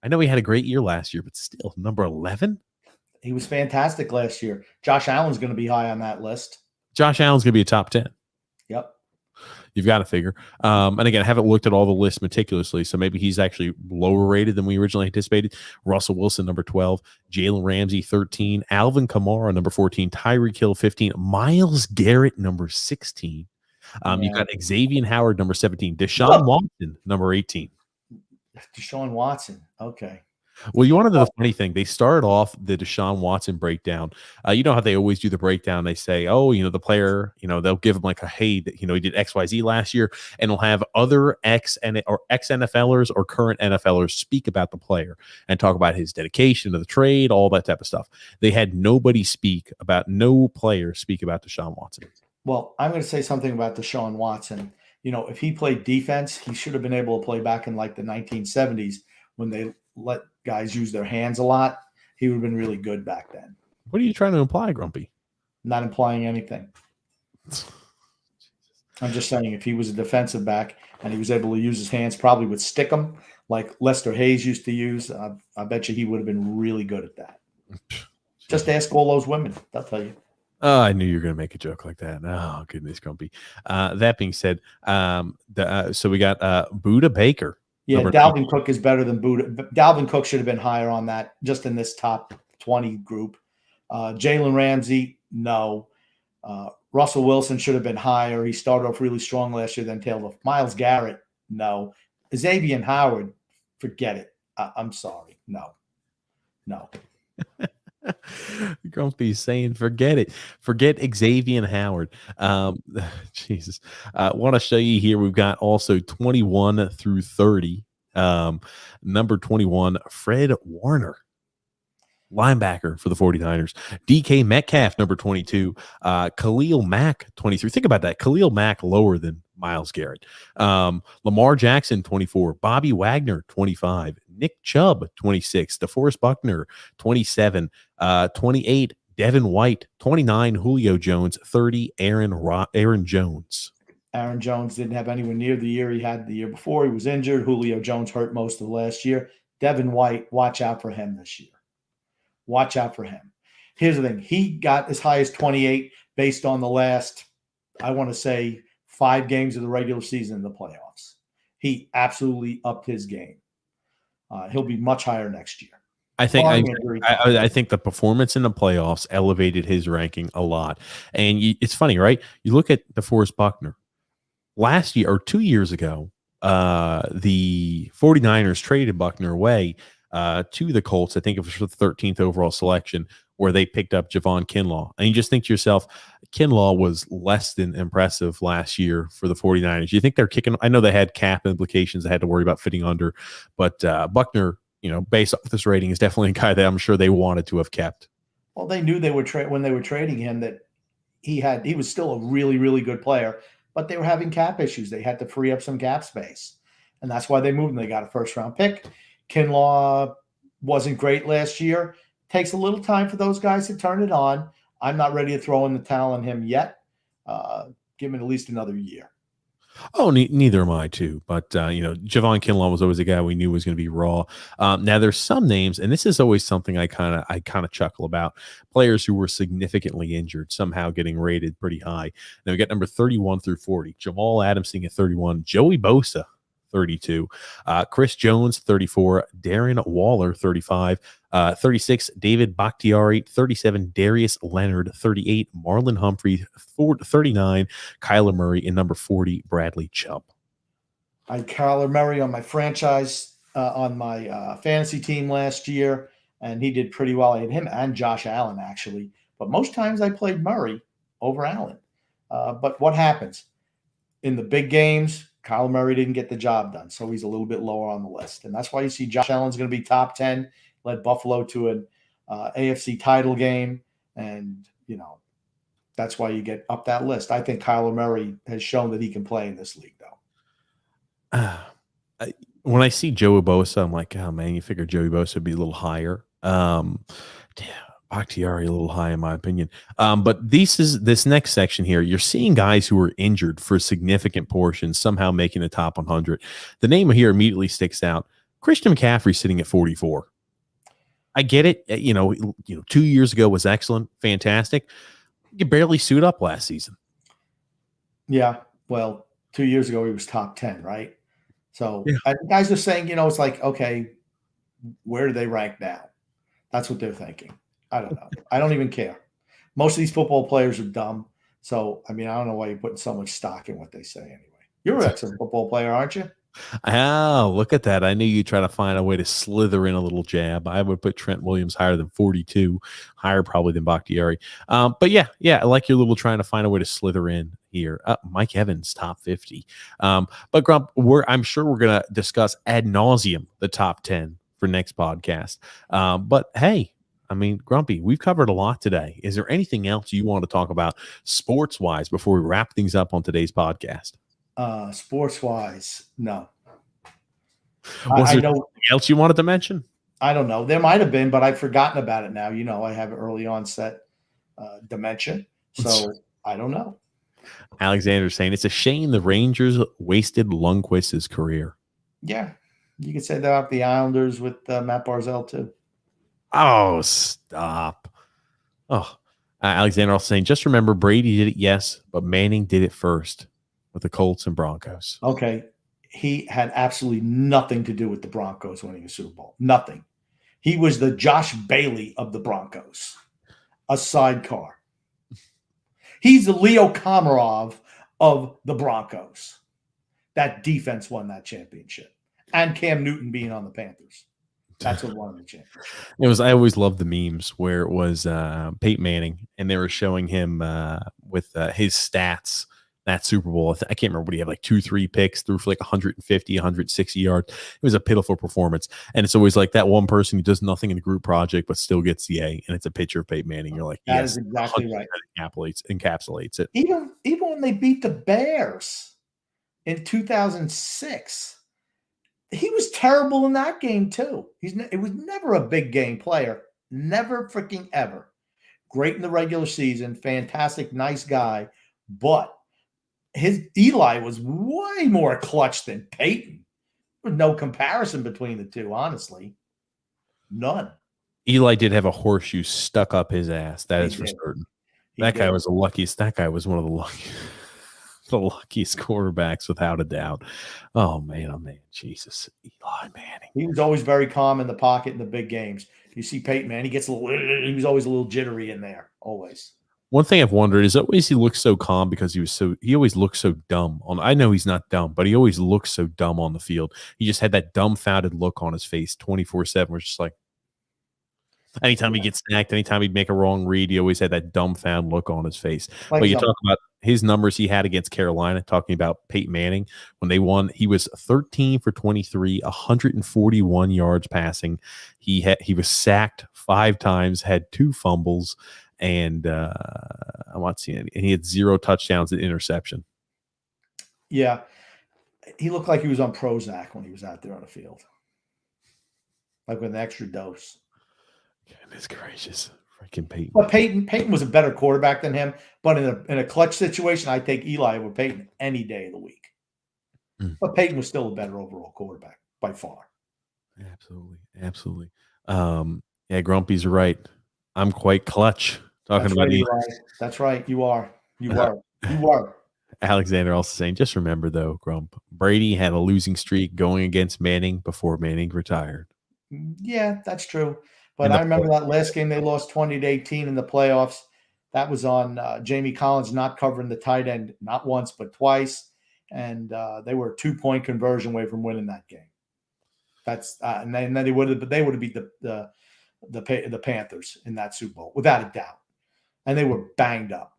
Speaker 1: I know he had a great year last year, but still, number 11?
Speaker 2: He was fantastic last year. Josh Allen's going to be high on that list.
Speaker 1: Josh Allen's going to be a top 10.
Speaker 2: Yep.
Speaker 1: You've got to figure. And again, I haven't looked at all the lists meticulously, so maybe he's actually lower rated than we originally anticipated. Russell Wilson, number 12, Jalen Ramsey, 13, Alvin Kamara, number 14, Tyreek Hill, 15, Myles Garrett, number 16. You've got Xavier Howard, number 17, Deshaun Watson, number 18.
Speaker 2: Deshaun Watson. Okay.
Speaker 1: Well, you want to know the funny thing? They started off the Deshaun Watson breakdown. You know how they always do the breakdown. They say, oh, the player, they'll give him like a, hey, he did XYZ last year, and they'll have other ex-NFLers or current NFLers speak about the player and talk about his dedication to the trade, all that type of stuff. They had no player speak about Deshaun Watson.
Speaker 2: Well, I'm going to say something about Deshaun Watson. If he played defense, he should have been able to play back in like the 1970s when they let guys use their hands a lot. He would have been really good back then.
Speaker 1: What are you trying to imply, Grumpy?
Speaker 2: Not implying anything. I'm just saying if he was a defensive back and he was able to use his hands, probably would stick them like Lester Hayes used to use. I bet you he would have been really good at that. Just ask all those women. They'll tell you.
Speaker 1: Oh, I knew you were going to make a joke like that. Oh, goodness, Grumpy. That being said, so we got Buda Baker.
Speaker 2: Yeah, Dalvin Cook is better than Buda. Dalvin Cook should have been higher on that, just in this top 20 group. Jalen Ramsey, no. Russell Wilson should have been higher. He started off really strong last year, then tailed off. Myles Garrett, no. Xavier Howard, forget it. I'm sorry. No.
Speaker 1: Grumpy saying, forget it. Forget Xavier Howard. Jesus. I want to show you here. We've got also 21 through 30. Number 21, Fred Warner, linebacker for the 49ers. DK Metcalf, number 22. Khalil Mack, 23. Think about that. Khalil Mack lower than Myles Garrett. Lamar Jackson, 24. Bobby Wagner, 25. Nick Chubb, 26. DeForest Buckner, 27. 28. Devin White, 29. Julio Jones, 30. Aaron Jones.
Speaker 2: Aaron Jones didn't have anywhere near the year he had the year before. He was injured. Julio Jones hurt most of the last year. Devin White, watch out for him this year. Watch out for him. Here's the thing. He got as high as 28 based on the last, I want to say, 5 games of the regular season in the playoffs. He absolutely upped his game. He'll be much higher next year.
Speaker 1: I think the performance in the playoffs elevated his ranking a lot. And it's funny, right? You look at DeForest Buckner. Last year or 2 years ago, the 49ers traded Buckner away to the Colts. I think it was for the 13th overall selection, where they picked up Javon Kinlaw. And you just think to yourself, Kinlaw was less than impressive last year for the 49ers. You think they're kicking? I know they had cap implications they had to worry about fitting under, but Buckner, based off this rating, is definitely a guy that I'm sure they wanted to have kept.
Speaker 2: Well, they knew they would when they were trading him that he was still a really, really good player, but they were having cap issues. They had to free up some cap space, and that's why they moved him. They got a first-round pick. Kinlaw wasn't great last year. Takes a little time for those guys to turn it on. I'm not ready to throw in the towel on him yet. Give him at least another year.
Speaker 1: Oh, neither am I, too. But, Javon Kinlaw was always a guy we knew was going to be raw. Now, there's some names, and this is always something I kind of chuckle about, players who were significantly injured, somehow getting rated pretty high. Now, we got number 31 through 40. Jamal Adams sitting at 31. Joey Bosa, 32. Chris Jones, 34. Darren Waller, 35. 36, David Bakhtiari. 37, Darius Leonard. 38, Marlon Humphrey. 39, Kyler Murray. And number 40, Bradley Chubb.
Speaker 2: I had Kyler Murray on my franchise, on my fantasy team last year, and he did pretty well. I had him and Josh Allen, actually. But most times I played Murray over Allen. But what happens? In the big games, Kyler Murray didn't get the job done, so he's a little bit lower on the list. And that's why you see Josh Allen's going to be top 10, led Buffalo to an AFC title game. And, that's why you get up that list. I think Kyler Murray has shown that he can play in this league, though.
Speaker 1: When I see Joey Bosa, I'm like, oh, man, you figure Joey Bosa would be a little higher. Bakhtiari a little high in my opinion. But this next section here, you're seeing guys who are injured for significant portions, somehow making the top 100. The name here immediately sticks out. Christian McCaffrey sitting at 44. I get it. 2 years ago was excellent, fantastic. You could barely suit up last season.
Speaker 2: Yeah, well, 2 years ago, he was top 10, right? So
Speaker 1: Yeah.
Speaker 2: guys are saying, it's like, okay, where do they rank now? That's what they're thinking. I don't know. I don't even care. Most of these football players are dumb. So, I don't know why you're putting so much stock in what they say anyway. You're an excellent football player, aren't you?
Speaker 1: Oh, look at that. I knew you'd try to find a way to slither in a little jab. I would put Trent Williams higher than 42, higher probably than Bakhtiari. But yeah, I like your little trying to find a way to slither in here. Mike Evans, top 50. But Grump, I'm sure we're going to discuss ad nauseum the top 10 for next podcast. But hey, Grumpy, we've covered a lot today. Is there anything else you want to talk about sports-wise before we wrap things up on today's podcast?
Speaker 2: Sports-wise, no.
Speaker 1: Was there anything else you wanted to mention?
Speaker 2: I don't know. There might have been, but I've forgotten about it now. I have early onset dementia, so I don't know.
Speaker 1: Alexander's saying it's a shame the Rangers wasted Lundqvist's career.
Speaker 2: Yeah, you could say that about the Islanders with Matt Barzal too.
Speaker 1: Oh, stop. Oh, Alexander also saying, just remember Brady did it, yes, but Manning did it first with the Colts and Broncos.
Speaker 2: Okay. He had absolutely nothing to do with the Broncos winning a Super Bowl. Nothing. He was the Josh Bailey of the Broncos, a sidecar. He's the Leo Komarov of the Broncos. That defense won that championship. And Cam Newton being on the Panthers. That's what won the championship.
Speaker 1: I always loved the memes where it was Peyton Manning, and they were showing him with his stats that Super Bowl. I can't remember what he had, like 2-3 picks, threw for like 150, 160 yards. It was a pitiful performance. And it's always like that one person who does nothing in the group project but still gets the A, and it's a picture of Peyton Manning. You're like,
Speaker 2: that is exactly right.
Speaker 1: Encapsulates it.
Speaker 2: Even when they beat the Bears in 2006, he was terrible in that game too. It was never a big game player. Never freaking ever. Great in the regular season. Fantastic, nice guy. But his Eli was way more clutch than Peyton. There's no comparison between the two, honestly. None.
Speaker 1: Eli did have a horseshoe stuck up his ass. That is for certain. That guy was the luckiest. That guy was one of the luckiest quarterbacks, without a doubt. Oh man, Jesus, Eli Manning.
Speaker 2: He was always very calm in the pocket in the big games. You see Peyton Manning, he was always a little jittery in there, always.
Speaker 1: One thing I've wondered is always he looks so calm because he always looks so dumb. I know he's not dumb, but he always looks so dumb on the field. He just had that dumbfounded look on his face 24/7. We're just like, anytime he gets snacked, anytime he'd make a wrong read, he always had that dumbfounded look on his face. But you talk about his numbers he had against Carolina, talking about Peyton Manning, when they won, he was 13 for 23, 141 yards passing. He was sacked 5 times, had 2 fumbles, and I'm not seeing it. And he had 0 touchdowns and interception.
Speaker 2: Yeah. He looked like he was on Prozac when he was out there on the field. Like with an extra dose.
Speaker 1: Goodness gracious. Freaking Peyton.
Speaker 2: But Peyton was a better quarterback than him. But in a clutch situation, I take Eli over Peyton any day of the week. But Peyton was still a better overall quarterback by far.
Speaker 1: Absolutely. Yeah, Grumpy's right. I'm quite clutch. Talking about
Speaker 2: Eli. That's right. You are. You are.
Speaker 1: Alexander also saying, just remember though, Grump, Brady had a losing streak going against Manning before Manning retired.
Speaker 2: Yeah, that's true. But I remember that last game they lost 20-18 in the playoffs. That was on Jamie Collins not covering the tight end not once but twice, and they were a 2-point conversion away from winning that game. That's and then they would have beat the Panthers in that Super Bowl without a doubt, and they were banged up.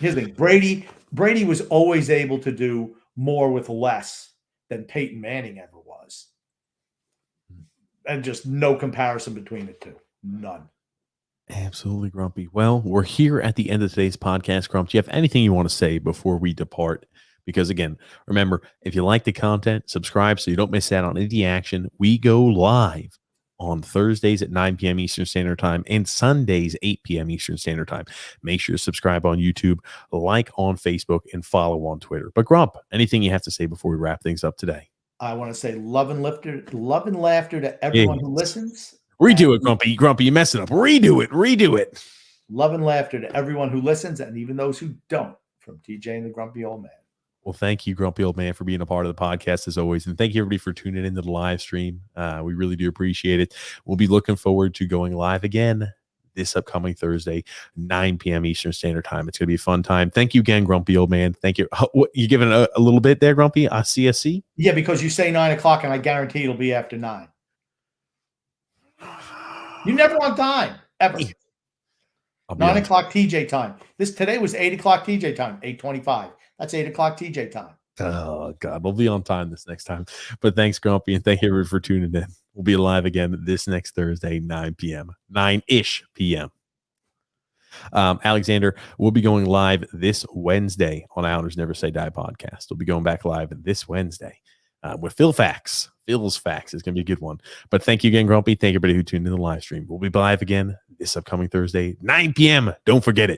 Speaker 2: Here's the thing: Brady was always able to do more with less than Peyton Manning ever was. And just no comparison between the two. None.
Speaker 1: Absolutely, Grumpy. Well, we're here at the end of today's podcast, Grump. Do you have anything you want to say before we depart? Because, again, remember, if you like the content, subscribe so you don't miss out on any of the action. We go live on Thursdays at 9 p.m. Eastern Standard Time and Sundays, 8 p.m. Eastern Standard Time. Make sure to subscribe on YouTube, like on Facebook, and follow on Twitter. But, Grump, anything you have to say before we wrap things up today?
Speaker 2: I want to say love and laughter to everyone who listens.
Speaker 1: Redo it, Grumpy. Grumpy, you mess it up. Redo it.
Speaker 2: Love and laughter to everyone who listens and even those who don't, from TJ and the Grumpy Old Man.
Speaker 1: Well, thank you, Grumpy Old Man, for being a part of the podcast as always. And thank you, everybody, for tuning into the live stream. We really do appreciate it. We'll be looking forward to going live again this upcoming Thursday, 9 p.m. Eastern Standard Time. It's going to be a fun time. Thank you again, Grumpy Old Man. Thank you. You giving a little bit there, Grumpy? CSC?
Speaker 2: Yeah, because you say 9 o'clock, and I guarantee it'll be after 9. You never on time, ever. 9 o'clock TJ time. Today was 8 o'clock TJ time, 8:25. That's 8 o'clock TJ time.
Speaker 1: Oh, God. We'll be on time this next time. But thanks, Grumpy, and thank you everybody for tuning in. We'll be live again this next Thursday, 9 p.m., 9-ish p.m. Alexander, we'll be going live this Wednesday on Owners Never Say Die podcast. We'll be going back live this Wednesday with Phil Facts. Phil's Facts is going to be a good one. But thank you again, Grumpy. Thank you, everybody who tuned in the live stream. We'll be live again this upcoming Thursday, 9 p.m. Don't forget it.